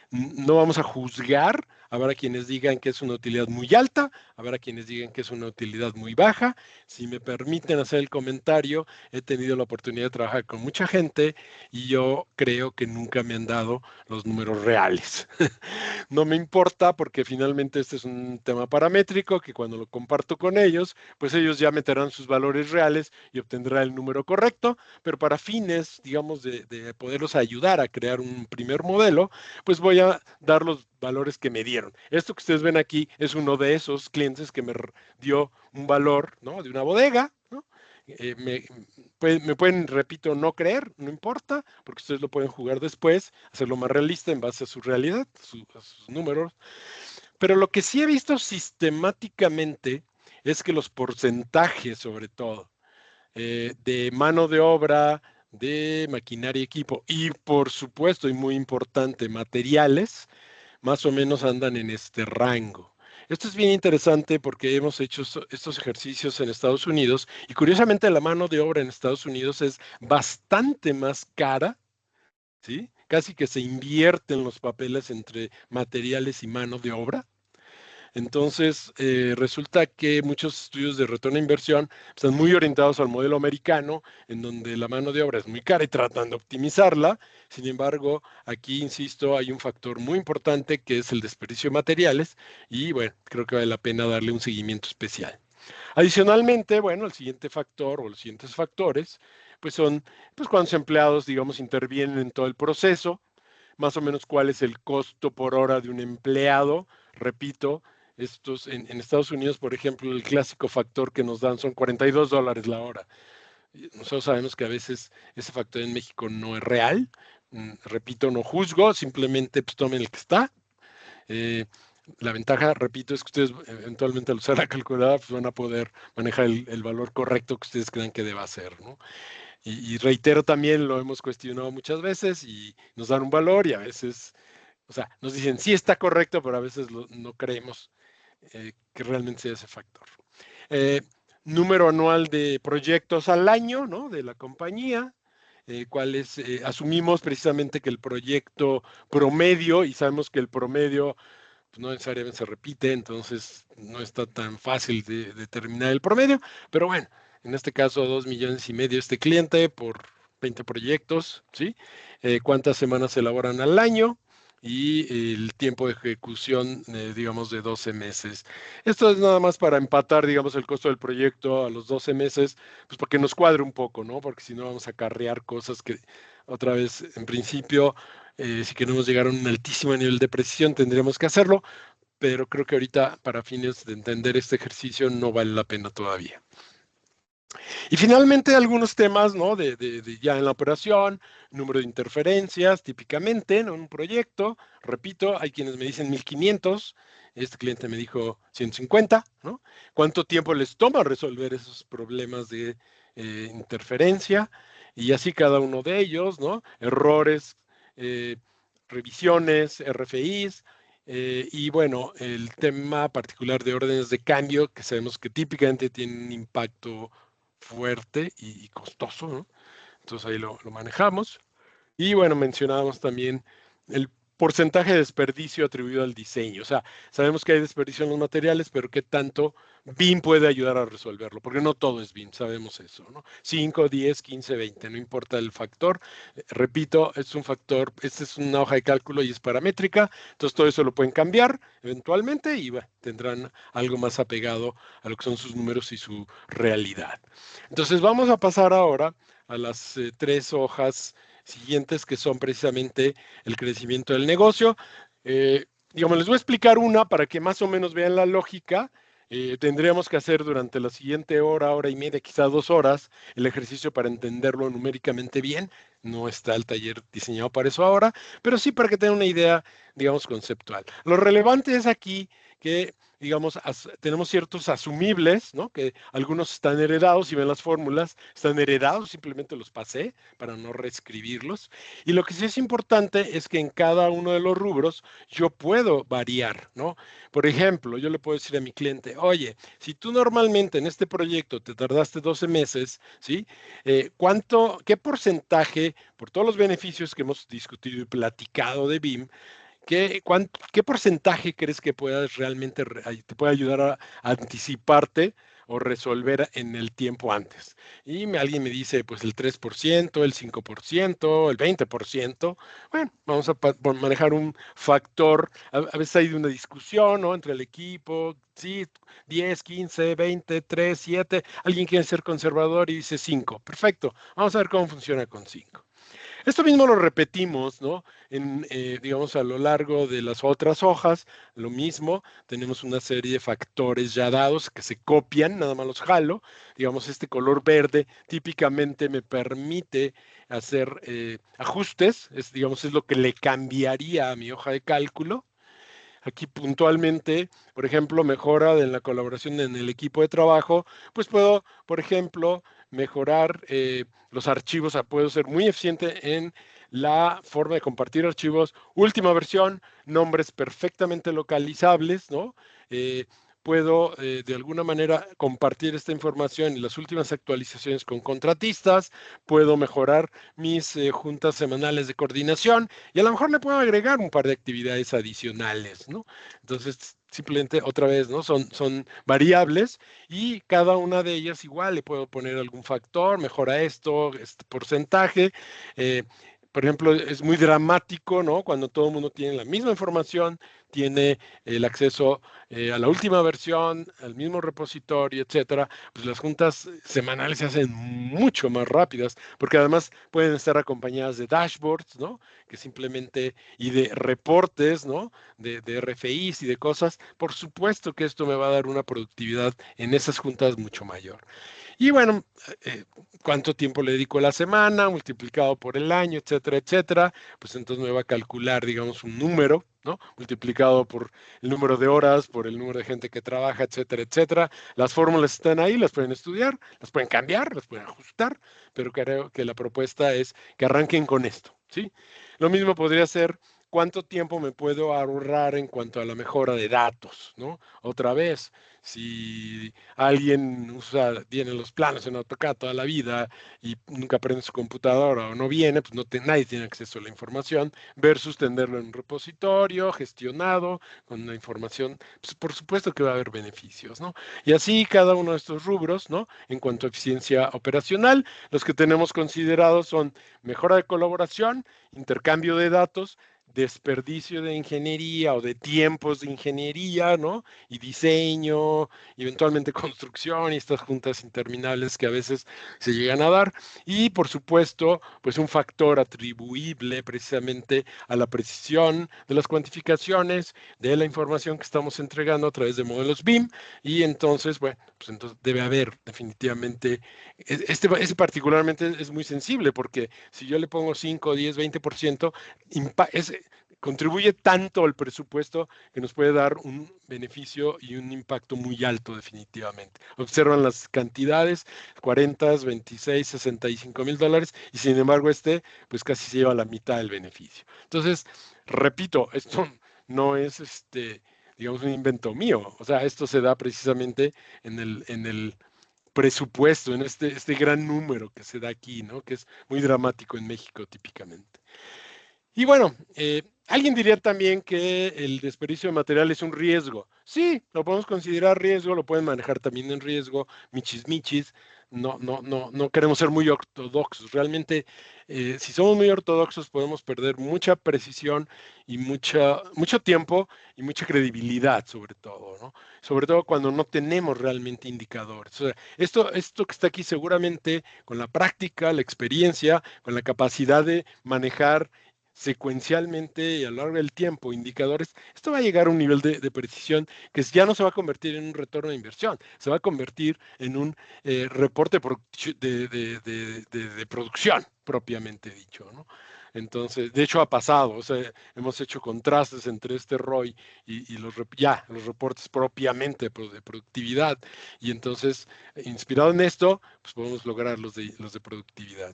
No vamos a juzgar, habrá quienes digan que es una utilidad muy alta, habrá quienes digan que es una utilidad muy baja. Si me permiten hacer el comentario, he tenido la oportunidad de trabajar con mucha gente y yo creo que nunca me han dado los números reales. No me importa porque finalmente este es un tema paramétrico que cuando lo comparto con ellos, pues ellos ya meterán sus valores reales y obtendrán el número correcto, pero para fines, digamos, de poderlos ayudar a crear un primer modelo, pues voy a dar los valores que me dieron. Esto que ustedes ven aquí es uno de esos clientes que me dio un valor, ¿no?, de una bodega, ¿no? Me pueden, repito, no creer, no importa, porque ustedes lo pueden jugar después, hacerlo más realista en base a su realidad, a sus números. Pero lo que sí he visto sistemáticamente es que los porcentajes, sobre todo, de mano de obra, de maquinaria y equipo, y por supuesto, y muy importante, materiales, más o menos andan en este rango. Esto es bien interesante porque hemos hecho estos ejercicios en Estados Unidos y curiosamente la mano de obra en Estados Unidos es bastante más cara, ¿sí? Casi que se invierten los papeles entre materiales y mano de obra. Entonces, resulta que muchos estudios de retorno a inversión están muy orientados al modelo americano, en donde la mano de obra es muy cara y tratan de optimizarla. Sin embargo, aquí, insisto, hay un factor muy importante que es el desperdicio de materiales y, bueno, creo que vale la pena darle un seguimiento especial. Adicionalmente, bueno, el siguiente factor o los siguientes factores, pues son pues cuántos empleados, digamos, intervienen en todo el proceso, más o menos cuál es el costo por hora de un empleado. Repito, estos en Estados Unidos, por ejemplo, el clásico factor que nos dan son $42 la hora. Nosotros sabemos que a veces ese factor en México no es real. Repito, no juzgo, simplemente pues, tomen el que está. La ventaja, repito, es que ustedes eventualmente al usar la calculadora pues, van a poder manejar el valor correcto que ustedes crean que deba ser, ¿no? Y reitero también, lo hemos cuestionado muchas veces y nos dan un valor y a veces, o sea, nos dicen sí está correcto, pero a veces no creemos que realmente sea ese factor. Número anual de proyectos al año, ¿no? De la compañía, cuáles asumimos precisamente que el proyecto promedio, y sabemos que el promedio pues, no necesariamente se repite, entonces no está tan fácil de determinar el promedio, pero bueno, en este caso 2,5 millones este cliente por 20 proyectos, ¿sí? ¿Cuántas semanas se elaboran al año? Y el tiempo de ejecución, digamos, de 12 meses. Esto es nada más para empatar, digamos, el costo del proyecto a los 12 meses, pues porque nos cuadre un poco, ¿no? Porque si no vamos a acarrear cosas que, otra vez, en principio, si queremos llegar a un altísimo nivel de precisión, tendríamos que hacerlo, pero creo que ahorita, para fines de entender este ejercicio, no vale la pena todavía. Y finalmente algunos temas, ¿no? Ya en la operación, número de interferencias, típicamente, ¿no? En un proyecto, repito, hay quienes me dicen 1500, este cliente me dijo 150, ¿no? ¿Cuánto tiempo les toma resolver esos problemas de interferencia? Y así cada uno de ellos, ¿no? Errores, revisiones, RFIs, y bueno, el tema particular de órdenes de cambio, que sabemos que típicamente tienen un impacto fuerte y costoso, ¿no? Entonces ahí lo manejamos. Y bueno, mencionábamos también el porcentaje de desperdicio atribuido al diseño. O sea, sabemos que hay desperdicio en los materiales, pero ¿qué tanto BIM puede ayudar a resolverlo? Porque no todo es BIM, sabemos eso, ¿no? 5, 10, 15, 20, no importa el factor. Repito, es un factor, esta es una hoja de cálculo y es paramétrica, entonces todo eso lo pueden cambiar eventualmente y bueno, tendrán algo más apegado a lo que son sus números y su realidad. Entonces vamos a pasar ahora a las 3 hojas siguientes, que son precisamente el crecimiento del negocio. Digamos, les voy a explicar una para que más o menos vean la lógica. Tendríamos que hacer durante la siguiente hora, hora y media, quizá 2 horas, el ejercicio para entenderlo numéricamente bien. No está el taller diseñado para eso ahora, pero sí para que tengan una idea, digamos, conceptual. Lo relevante es aquí que, digamos, tenemos ciertos asumibles, ¿no? Que algunos están heredados, si ven las fórmulas, están heredados, simplemente los pasé para no reescribirlos. Y lo que sí es importante es que en cada uno de los rubros yo puedo variar, ¿no? Por ejemplo, yo le puedo decir a mi cliente, oye, si tú normalmente en este proyecto te tardaste 12 meses, ¿sí? ¿Qué porcentaje, por todos los beneficios que hemos discutido y platicado de BIM, ¿qué porcentaje crees que puedas realmente te puede ayudar a anticiparte o resolver en el tiempo antes? Y alguien me dice, pues el 3%, el 5%, el 20%. Bueno, vamos a manejar un factor. A veces hay una discusión, ¿no? Entre el equipo, sí, 10, 15, 20, 3, 7. Alguien quiere ser conservador y dice 5. Perfecto, vamos a ver cómo funciona con 5. Esto mismo lo repetimos, ¿no? Digamos, a lo largo de las otras hojas, lo mismo, tenemos una serie de factores ya dados que se copian, nada más los jalo. Digamos, este color verde típicamente me permite hacer ajustes, digamos, es lo que le cambiaría a mi hoja de cálculo. Aquí puntualmente, por ejemplo, mejora en la colaboración en el equipo de trabajo, pues puedo, por ejemplo, mejorar los archivos, puedo ser muy eficiente en la forma de compartir archivos, última versión, nombres perfectamente localizables, ¿no? puedo de alguna manera compartir esta información y las últimas actualizaciones con contratistas, puedo mejorar mis juntas semanales de coordinación y a lo mejor le puedo agregar un par de actividades adicionales, ¿no? Entonces, simplemente otra vez, ¿no? Son variables y cada una de ellas igual le puedo poner algún factor, mejora esto, este porcentaje. Por ejemplo, es muy dramático, ¿no? Cuando todo el mundo tiene la misma información, tiene el acceso a la última versión, al mismo repositorio, etcétera, pues las juntas semanales se hacen mucho más rápidas, porque además pueden estar acompañadas de dashboards, ¿no? Que simplemente, y de reportes, ¿no? De RFIs y de cosas. Por supuesto que esto me va a dar una productividad en esas juntas mucho mayor. Y bueno, cuánto tiempo le dedico a la semana, multiplicado por el año, etcétera, etcétera, pues entonces me va a calcular, digamos, un número, ¿no? Multiplicado por el número de horas, por el número de gente que trabaja, etcétera, etcétera. Las fórmulas están ahí, las pueden estudiar, las pueden cambiar, las pueden ajustar, pero creo que la propuesta es que arranquen con esto, ¿sí? Lo mismo podría ser cuánto tiempo me puedo ahorrar en cuanto a la mejora de datos, ¿no? Otra vez, si alguien tiene los planos en AutoCAD toda la vida y nunca prende su computadora o no viene, pues nadie tiene acceso a la información, versus tenerlo en un repositorio gestionado con la información, pues por supuesto que va a haber beneficios, ¿no? Y así cada uno de estos rubros, ¿no? En cuanto a eficiencia operacional, los que tenemos considerados son mejora de colaboración, intercambio de datos, desperdicio de ingeniería o de tiempos de ingeniería, ¿no? Y diseño, eventualmente construcción y estas juntas interminables que a veces se llegan a dar. Y por supuesto, pues un factor atribuible precisamente a la precisión de las cuantificaciones de la información que estamos entregando a través de modelos BIM. Y entonces, bueno, pues entonces debe haber definitivamente, este particularmente es muy sensible porque si yo le pongo 5, 10, 20%, contribuye tanto al presupuesto que nos puede dar un beneficio y un impacto muy alto definitivamente. Observan las cantidades, 40, 26, 65 mil dólares, y sin embargo pues casi se lleva la mitad del beneficio. Entonces, repito, esto no es digamos, un invento mío. O sea, esto se da precisamente en el presupuesto, en este gran número que se da aquí, ¿no? Que es muy dramático en México típicamente. Y bueno, alguien diría también que el desperdicio de material es un riesgo. Sí, lo podemos considerar riesgo, lo pueden manejar también en riesgo, michis. No queremos ser muy ortodoxos. Realmente, si somos muy ortodoxos, podemos perder mucha precisión y mucho tiempo y mucha credibilidad, sobre todo, ¿no? Sobre todo cuando no tenemos realmente indicadores. O sea, esto que está aquí seguramente con la práctica, la experiencia, con la capacidad de manejar secuencialmente y a lo largo del tiempo indicadores, esto va a llegar a un nivel de precisión que ya no se va a convertir en un retorno de inversión, se va a convertir en un reporte de producción propiamente dicho, ¿no? Entonces, de hecho ha pasado, o sea, hemos hecho contrastes entre este ROI y los reportes propiamente de productividad, y entonces, inspirado en esto, pues podemos lograr los de productividad.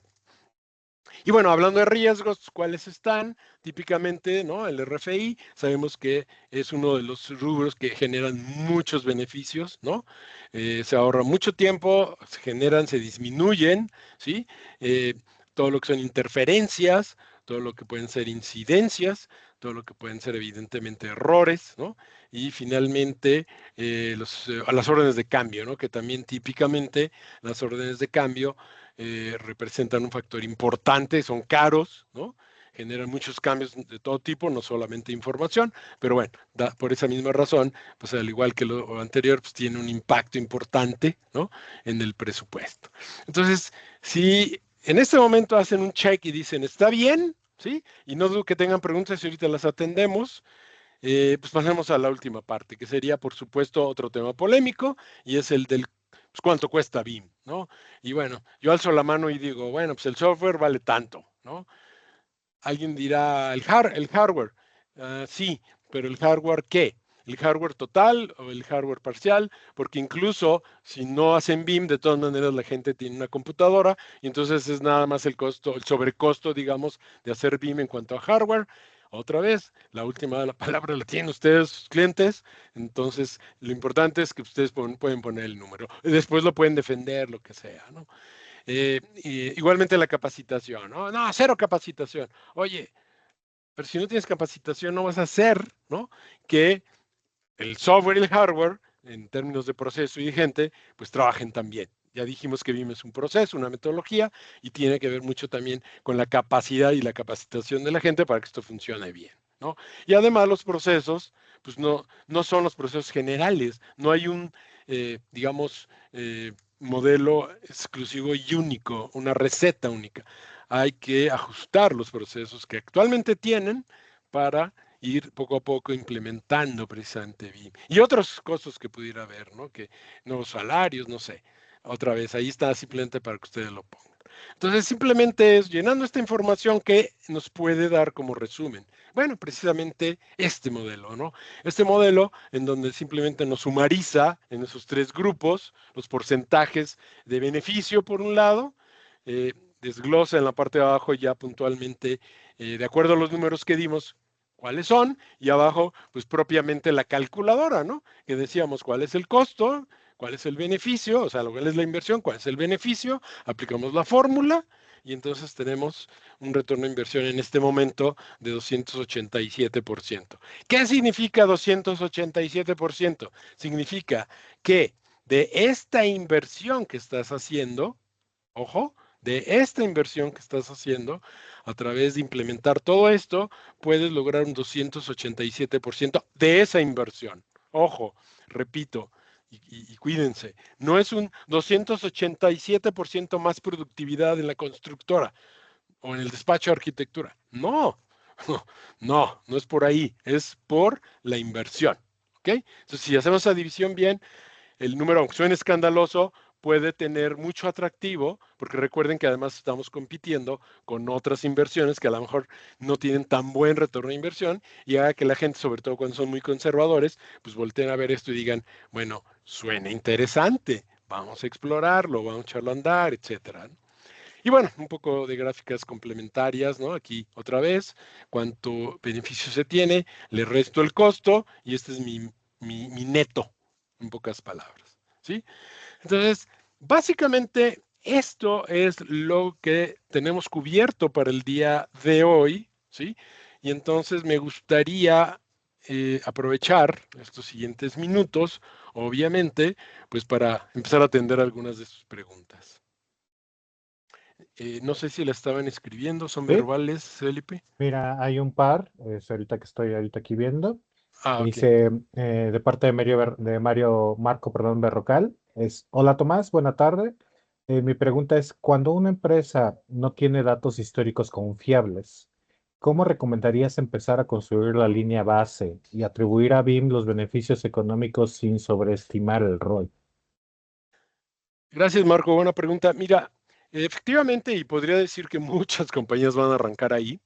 Y bueno, hablando de riesgos, ¿cuáles están? Típicamente, ¿no? El RFI, sabemos que es uno de los rubros que generan muchos beneficios, ¿no? Se ahorra mucho tiempo, se disminuyen, ¿sí? Todo lo que son interferencias, todo lo que pueden ser incidencias, todo lo que pueden ser evidentemente errores, ¿no? Y finalmente las órdenes de cambio, ¿no? Que también típicamente las órdenes de cambio representan un factor importante, son caros, ¿no? Generan muchos cambios de todo tipo, no solamente información, pero bueno, por esa misma razón, pues al igual que lo anterior, pues tiene un impacto importante, ¿no? En el presupuesto. Entonces, si en este momento hacen un check y dicen, está bien, ¿sí? Y no dudo que tengan preguntas y ahorita las atendemos, pues pasemos a la última parte, que sería, por supuesto, otro tema polémico, y es el del pues, cuánto cuesta BIM, ¿no? Y bueno, yo alzo la mano y digo, bueno, pues el software vale tanto, ¿no? Alguien dirá, el hardware, sí, pero ¿el hardware qué? ¿El hardware total o el hardware parcial? Porque incluso si no hacen BIM, de todas maneras la gente tiene una computadora y entonces es nada más el sobrecosto, digamos, de hacer BIM en cuanto a hardware. Otra vez, la última palabra la tienen ustedes, sus clientes, entonces lo importante es que ustedes pueden poner el número. Y después lo pueden defender, lo que sea, ¿no? Igualmente la capacitación, ¿no? No, cero capacitación. Oye, pero si no tienes capacitación no vas a hacer, ¿no? Que el software y el hardware, en términos de proceso y de gente, pues trabajen también. Ya dijimos que BIM es un proceso, una metodología, y tiene que ver mucho también con la capacidad y la capacitación de la gente para que esto funcione bien, ¿no? Y además los procesos, pues no son los procesos generales, no hay un, digamos, modelo exclusivo y único, una receta única. Hay que ajustar los procesos que actualmente tienen para ir poco a poco implementando precisamente BIM. Y otros costos que pudiera haber, ¿no? Que nuevos salarios, no sé. Otra vez, ahí está simplemente para que ustedes lo pongan. Entonces, simplemente es llenando esta información que nos puede dar como resumen. Bueno, precisamente este modelo, ¿no? Este modelo en donde simplemente nos sumariza en esos tres grupos los porcentajes de beneficio por un lado, desglosa en la parte de abajo ya puntualmente, de acuerdo a los números que dimos, cuáles son, y abajo, pues propiamente la calculadora, ¿no? Que decíamos cuál es el costo, cuál es el beneficio, o sea, cuál es la inversión, cuál es el beneficio, aplicamos la fórmula y entonces tenemos un retorno de inversión en este momento de 287%. ¿Qué significa 287%? Significa que de esta inversión que estás haciendo, ojo, de esta inversión que estás haciendo, a través de implementar todo esto, puedes lograr un 287% de esa inversión. Ojo, repito, y cuídense, no es un 287% más productividad en la constructora o en el despacho de arquitectura. No, no es por ahí, es por la inversión. ¿Ok? Entonces, si hacemos esa división bien, el número, aunque suene escandaloso, puede tener mucho atractivo, porque recuerden que además estamos compitiendo con otras inversiones que a lo mejor no tienen tan buen retorno de inversión y haga que la gente, sobre todo cuando son muy conservadores, pues volteen a ver esto y digan, bueno, suena interesante, vamos a explorarlo, vamos a echarlo a andar, etcétera. Y bueno, un poco de gráficas complementarias, ¿no? Aquí otra vez, cuánto beneficio se tiene, le resto el costo y este es mi neto, en pocas palabras, ¿sí? Entonces, básicamente esto es lo que tenemos cubierto para el día de hoy, ¿sí? Y entonces me gustaría aprovechar estos siguientes minutos, obviamente, pues para empezar a atender algunas de sus preguntas. No sé si la estaban escribiendo, ¿son ¿Sí? verbales, Felipe? Mira, hay un par, es ahorita que estoy ahorita aquí viendo. Ah, ok. Dice, de parte de Marco, perdón, Berrocal, es, hola Tomás, buena tarde. Mi pregunta es, cuando una empresa no tiene datos históricos confiables, ¿cómo recomendarías empezar a construir la línea base y atribuir a BIM los beneficios económicos sin sobreestimar el rol? Gracias, Marco. Buena pregunta. Mira, efectivamente, y podría decir que muchas compañías van a arrancar ahí,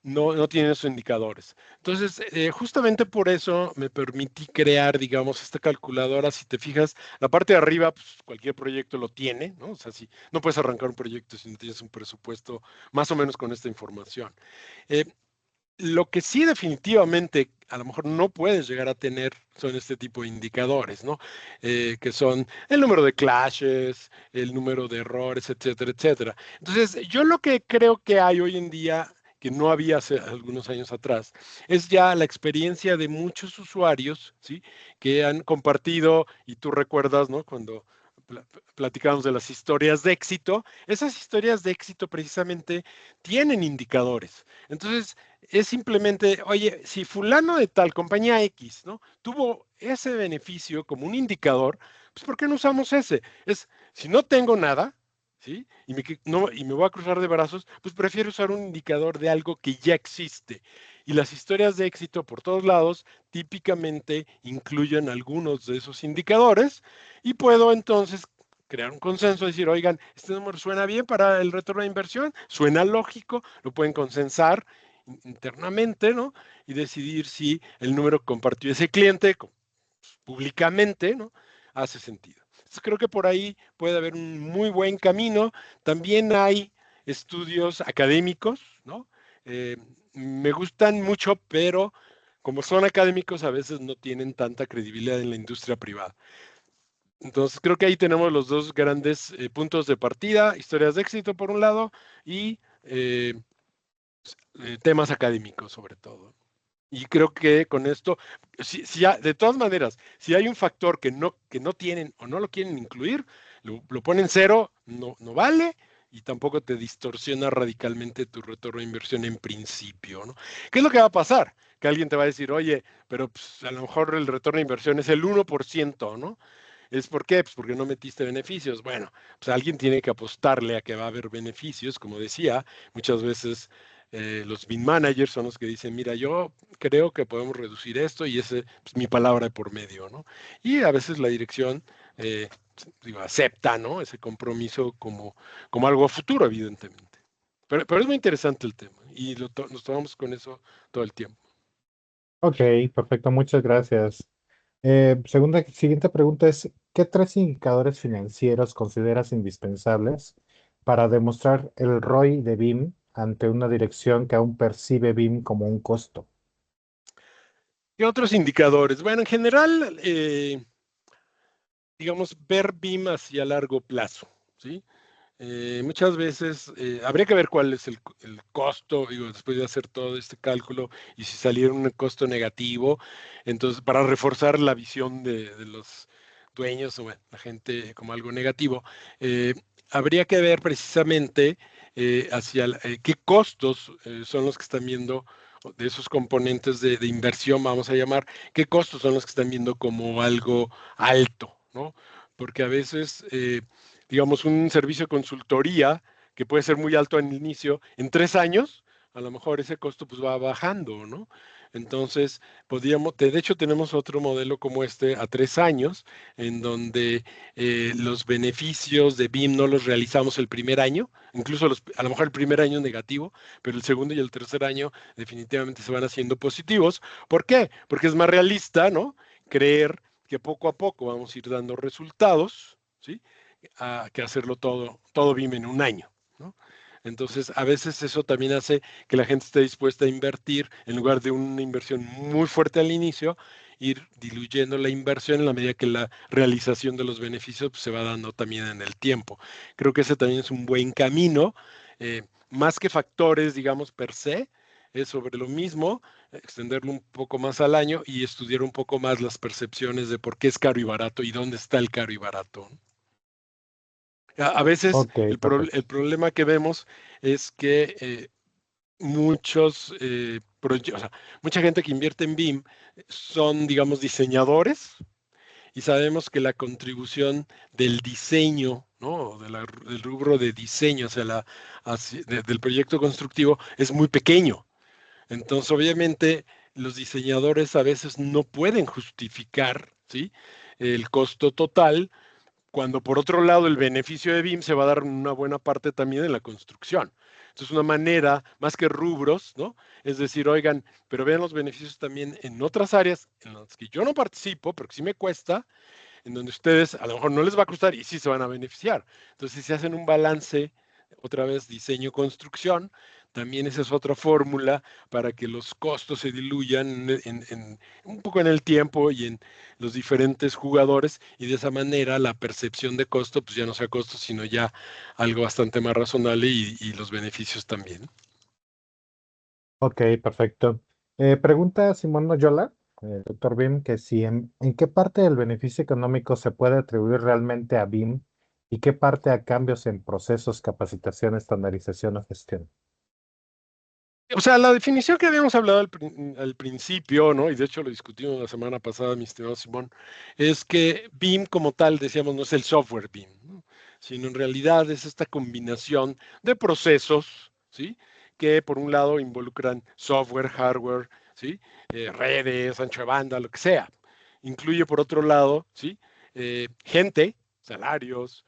no tienen esos indicadores. Entonces, justamente por eso me permití crear, digamos, esta calculadora. Si te fijas, la parte de arriba, pues cualquier proyecto lo tiene, ¿no? O sea, si no puedes arrancar un proyecto si no tienes un presupuesto más o menos con esta información. Lo que sí definitivamente a lo mejor no puedes llegar a tener son este tipo de indicadores, ¿no? Que son el número de clashes, el número de errores, etcétera, etcétera. Entonces, yo lo que creo que hay hoy en día, que no había hace algunos años atrás, es ya la experiencia de muchos usuarios, ¿sí? Que han compartido, y tú recuerdas, ¿no? Cuando platicamos de las historias de éxito, esas historias de éxito precisamente tienen indicadores. Entonces, es simplemente, oye, si fulano de tal, compañía X, ¿no? Tuvo ese beneficio como un indicador, pues ¿por qué no usamos ese? Es, si no tengo nada, ¿sí? Y me voy a cruzar de brazos, pues prefiero usar un indicador de algo que ya existe. Y las historias de éxito por todos lados típicamente incluyen algunos de esos indicadores y puedo entonces crear un consenso, decir, oigan, este número suena bien para el retorno de inversión, suena lógico, lo pueden consensar internamente, ¿no? Y decidir si el número que compartió ese cliente públicamente, ¿no? Hace sentido. Entonces creo que por ahí puede haber un muy buen camino. También hay estudios académicos, ¿no? me gustan mucho, pero como son académicos, a veces no tienen tanta credibilidad en la industria privada. Entonces, creo que ahí tenemos los dos grandes puntos de partida, historias de éxito por un lado y temas académicos sobre todo. Y creo que con esto, de todas maneras, si hay un factor que no tienen o no lo quieren incluir, lo ponen cero, no vale, y tampoco te distorsiona radicalmente tu retorno de inversión en principio, ¿no? ¿Qué es lo que va a pasar? Que alguien te va a decir, oye, pero pues, a lo mejor el retorno de inversión es el 1%, ¿no? ¿Es por qué? Pues porque no metiste beneficios. Bueno, pues alguien tiene que apostarle a que va a haber beneficios, como decía, muchas veces los BIM managers son los que dicen, mira, yo creo que podemos reducir esto y ese es pues, mi palabra de por medio, ¿no? Y a veces la dirección acepta, ¿no? Ese compromiso como algo a futuro, evidentemente. Pero es muy interesante el tema y nos tomamos con eso todo el tiempo. Ok, perfecto, muchas gracias. Siguiente pregunta es, ¿qué 3 indicadores financieros consideras indispensables para demostrar el ROI de BIM ante una dirección que aún percibe BIM como un costo? ¿Qué otros indicadores? Bueno, en general, digamos, ver BIM hacia largo plazo, ¿sí? Muchas veces habría que ver cuál es el costo, digo, después de hacer todo este cálculo, y si saliera un costo negativo, entonces para reforzar la visión de los dueños o bueno, la gente como algo negativo, habría que ver precisamente hacia qué costos son los que están viendo de esos componentes de inversión, vamos a llamar, qué costos son los que están viendo como algo alto, ¿no? Porque a veces digamos, un servicio de consultoría que puede ser muy alto en el inicio, en 3 años, a lo mejor ese costo pues va bajando, ¿no? Entonces, de hecho tenemos otro modelo como este a 3 años, en donde los beneficios de BIM no los realizamos el primer año, incluso a lo mejor el primer año es negativo, pero el segundo y el tercer año definitivamente se van haciendo positivos. ¿Por qué? Porque es más realista, ¿no? Creer que poco a poco vamos a ir dando resultados, ¿sí? Que hacerlo todo BIM en un año, ¿no? Entonces, a veces eso también hace que la gente esté dispuesta a invertir, en lugar de una inversión muy fuerte al inicio, ir diluyendo la inversión en la medida que la realización de los beneficios pues, se va dando también en el tiempo. Creo que ese también es un buen camino, más que factores, digamos, per se, es sobre lo mismo, extenderlo un poco más al año y estudiar un poco más las percepciones de por qué es caro y barato y dónde está el caro y barato, ¿no? A veces Ok, el problema que vemos es que muchos o sea, mucha gente que invierte en BIM son, digamos, diseñadores y sabemos que la contribución del diseño, ¿no? Del rubro de diseño del proyecto constructivo es muy pequeño. Entonces, obviamente, los diseñadores a veces no pueden justificar, ¿sí? El costo total cuando por otro lado el beneficio de BIM se va a dar una buena parte también en la construcción. Entonces, una manera, más que rubros, ¿no? Es decir, oigan, pero vean los beneficios también en otras áreas en las que yo no participo, pero que sí me cuesta, en donde ustedes a lo mejor no les va a costar y sí se van a beneficiar. Entonces, si se hacen un balance, otra vez diseño-construcción, también esa es otra fórmula para que los costos se diluyan un poco en el tiempo y en los diferentes jugadores y de esa manera la percepción de costo pues ya no sea costo, sino ya algo bastante más razonable y los beneficios también. Ok, perfecto. Pregunta Simón Noyola, doctor BIM, que si en qué parte del beneficio económico se puede atribuir realmente a BIM y qué parte a cambios en procesos, capacitación, estandarización o gestión. O sea, la definición que habíamos hablado al principio, ¿no? Y de hecho lo discutimos la semana pasada, mi estimado Simón, es que BIM como tal, decíamos, no es el software BIM, ¿no? Sino en realidad es esta combinación de procesos, ¿sí? Que por un lado involucran software, hardware, ¿sí? Redes, ancho de banda, lo que sea. Incluye por otro lado, ¿sí? Gente, salarios,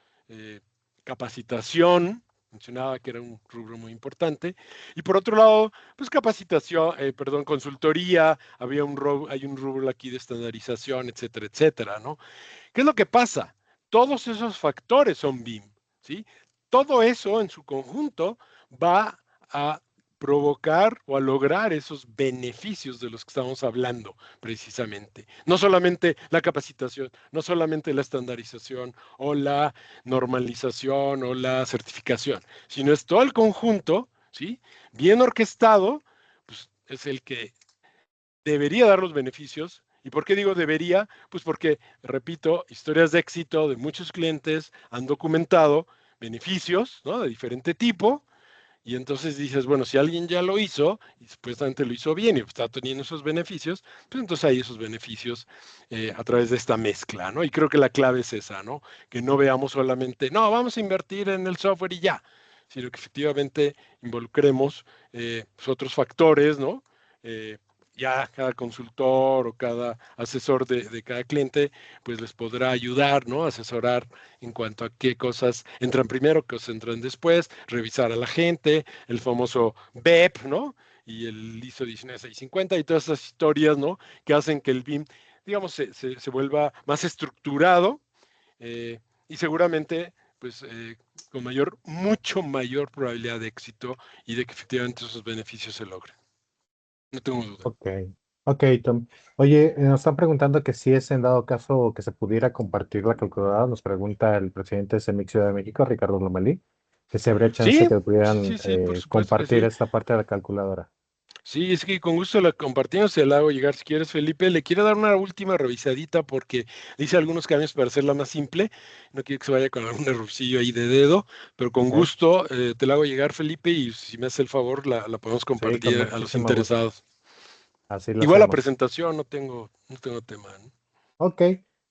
capacitación, mencionaba que era un rubro muy importante. Y por otro lado, pues capacitación, consultoría, hay un rubro aquí de estandarización, etcétera, etcétera, ¿no? ¿Qué es lo que pasa? Todos esos factores son BIM, ¿sí? Todo eso en su conjunto va a provocar o a lograr esos beneficios de los que estamos hablando precisamente. No solamente la capacitación, no solamente la estandarización o la normalización o la certificación, sino es todo el conjunto, ¿sí? Bien orquestado, pues es el que debería dar los beneficios. ¿Y por qué digo debería? Pues porque, repito, historias de éxito de muchos clientes han documentado beneficios, ¿no? De diferente tipo. Y entonces dices, bueno, si alguien ya lo hizo y supuestamente lo hizo bien y está teniendo esos beneficios, pues entonces hay esos beneficios a través de esta mezcla, ¿no? Y creo que la clave es esa, ¿no? Que no veamos solamente, no, vamos a invertir en el software y ya, sino que efectivamente involucremos pues, otros factores, ¿no? Ya cada consultor o cada asesor de cada cliente, pues les podrá ayudar, ¿no? Asesorar en cuanto a qué cosas entran primero, qué cosas entran después, revisar a la gente, el famoso BEP, ¿no? Y el ISO 19650 y todas esas historias, ¿no? Que hacen que el BIM, digamos, se vuelva más estructurado y seguramente, pues, con mucho mayor probabilidad de éxito y de que efectivamente esos beneficios se logren. No tengo duda. Ok, ok, Tom. Oye, nos están preguntando que si es en dado caso que se pudiera compartir la calculadora, nos pregunta el presidente de CEMIC Ciudad de México, Ricardo Lomelí, que si habría chance Sí, que pudieran sí, por supuesto que compartir sí. esta parte de la calculadora. Sí, es que con gusto la compartimos, se la hago llegar si quieres, Felipe. Le quiero dar una última revisadita porque dice algunos cambios para hacerla más simple. No quiero que se vaya con algún errorcillo ahí de dedo, pero con Ok. gusto te la hago llegar, Felipe, y si me hace el favor, la podemos Sí, con compartir a los muchísimo gusto. interesados. Así lo Igual la hacemos. presentación, no tengo tema, ¿no? Ok,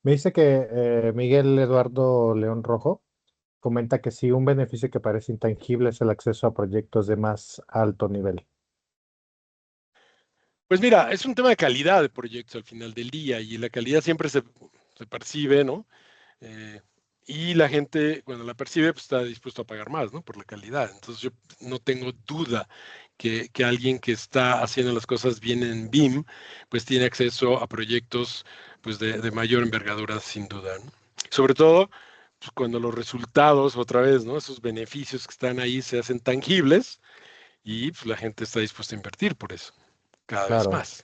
me dice que Miguel Eduardo León Rojo comenta que sí, un beneficio que parece intangible es el acceso a proyectos de más alto nivel. Pues mira, es un tema de calidad de proyectos al final del día y la calidad siempre se percibe, ¿no? Eh, y la gente, cuando la percibe, pues está dispuesto a pagar más, ¿no? Por la calidad. Entonces yo no tengo duda que alguien que está haciendo las cosas bien en BIM, pues tiene acceso a proyectos pues de mayor envergadura, sin duda, ¿no? Sobre todo, pues, cuando los resultados, otra vez, ¿no? Esos beneficios que están ahí se hacen tangibles y pues, la gente está dispuesta a invertir por eso, cada vez Claro. más.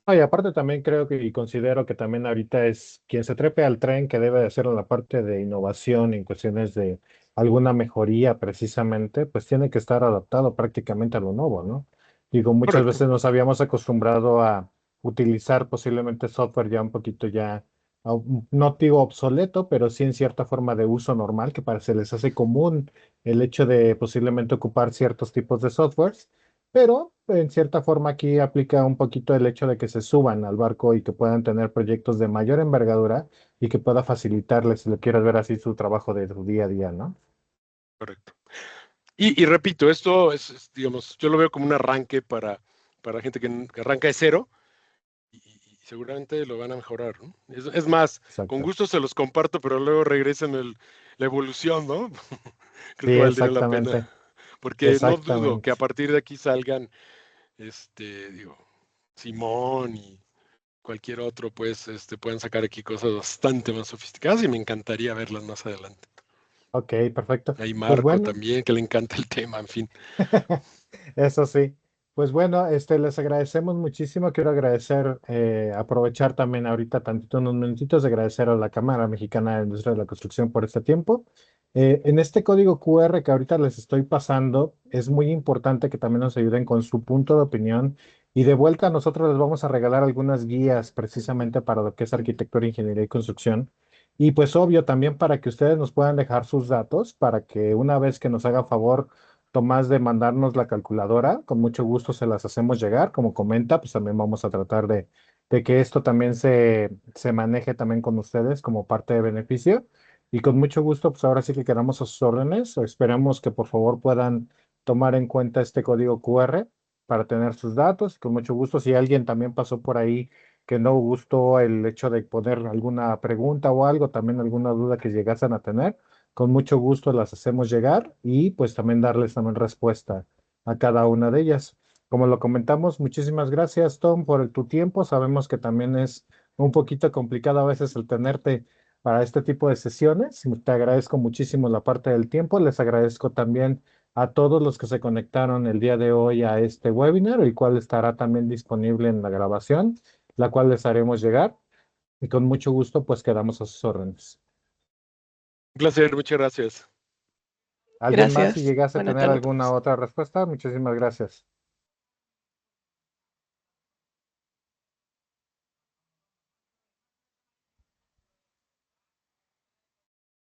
Y aparte también creo que y considero que también ahorita es quien se trepe al tren que debe de hacer en la parte de innovación en cuestiones de alguna mejoría precisamente, pues tiene que estar adaptado prácticamente a lo nuevo, ¿no? Digo, muchas Correcto. veces nos habíamos acostumbrado a utilizar posiblemente software ya un poquito ya, no digo obsoleto, pero sí en cierta forma de uso normal, que para se les hace común el hecho de posiblemente ocupar ciertos tipos de softwares. Pero en cierta forma aquí aplica un poquito el hecho de que se suban al barco y que puedan tener proyectos de mayor envergadura y que pueda facilitarles, si lo quieres ver así, su trabajo de su día a día, ¿no? Correcto. Y repito, esto digamos, yo lo veo como un arranque para gente que arranca de cero y seguramente lo van a mejorar, ¿no? Es más, con Exacto. gusto se los comparto, pero luego regresen la evolución, ¿no? Creo Sí, que valdría la exactamente. pena, porque no dudo que a Exactamente. partir de aquí salgan, digo, Simón y cualquier otro, pues, pueden sacar aquí cosas bastante más sofisticadas y me encantaría verlas más adelante. Ok, perfecto. Hay Pues Marco bueno, también, que le encanta el tema, en fin. eso sí. Pues bueno, les agradecemos muchísimo. Quiero agradecer, aprovechar también ahorita tantito, unos minutitos, de agradecer a la Cámara Mexicana de Industria de la Construcción por este tiempo. En este código QR que ahorita les estoy pasando, es muy importante que también nos ayuden con su punto de opinión. Y de vuelta, nosotros les vamos a regalar algunas guías precisamente para lo que es arquitectura, ingeniería y construcción. Y pues obvio, también para que ustedes nos puedan dejar sus datos, para que una vez que nos haga favor Tomás de mandarnos la calculadora, con mucho gusto se las hacemos llegar. Como comenta, pues también vamos a tratar de que esto también se maneje también con ustedes como parte de beneficio. Y con mucho gusto, pues ahora sí que quedamos a sus órdenes. Esperamos que por favor puedan tomar en cuenta este código QR para tener sus datos. Con mucho gusto, si alguien también pasó por ahí que no gustó el hecho de poner alguna pregunta o algo, también alguna duda que llegasen a tener, con mucho gusto las hacemos llegar y pues también darles también respuesta a cada una de ellas. Como lo comentamos, muchísimas gracias, Tom, por tu tiempo. Sabemos que también es un poquito complicado a veces el tenerte para este tipo de sesiones. Te agradezco muchísimo la parte del tiempo. Les agradezco también a todos los que se conectaron el día de hoy a este webinar, el cual estará también disponible en la grabación, la cual les haremos llegar. Y con mucho gusto, pues quedamos a sus órdenes. Un placer, muchas gracias. ¿Alguien más, Gracias. si llegase a Buena tener tarde a alguna todos. otra respuesta? Muchísimas gracias.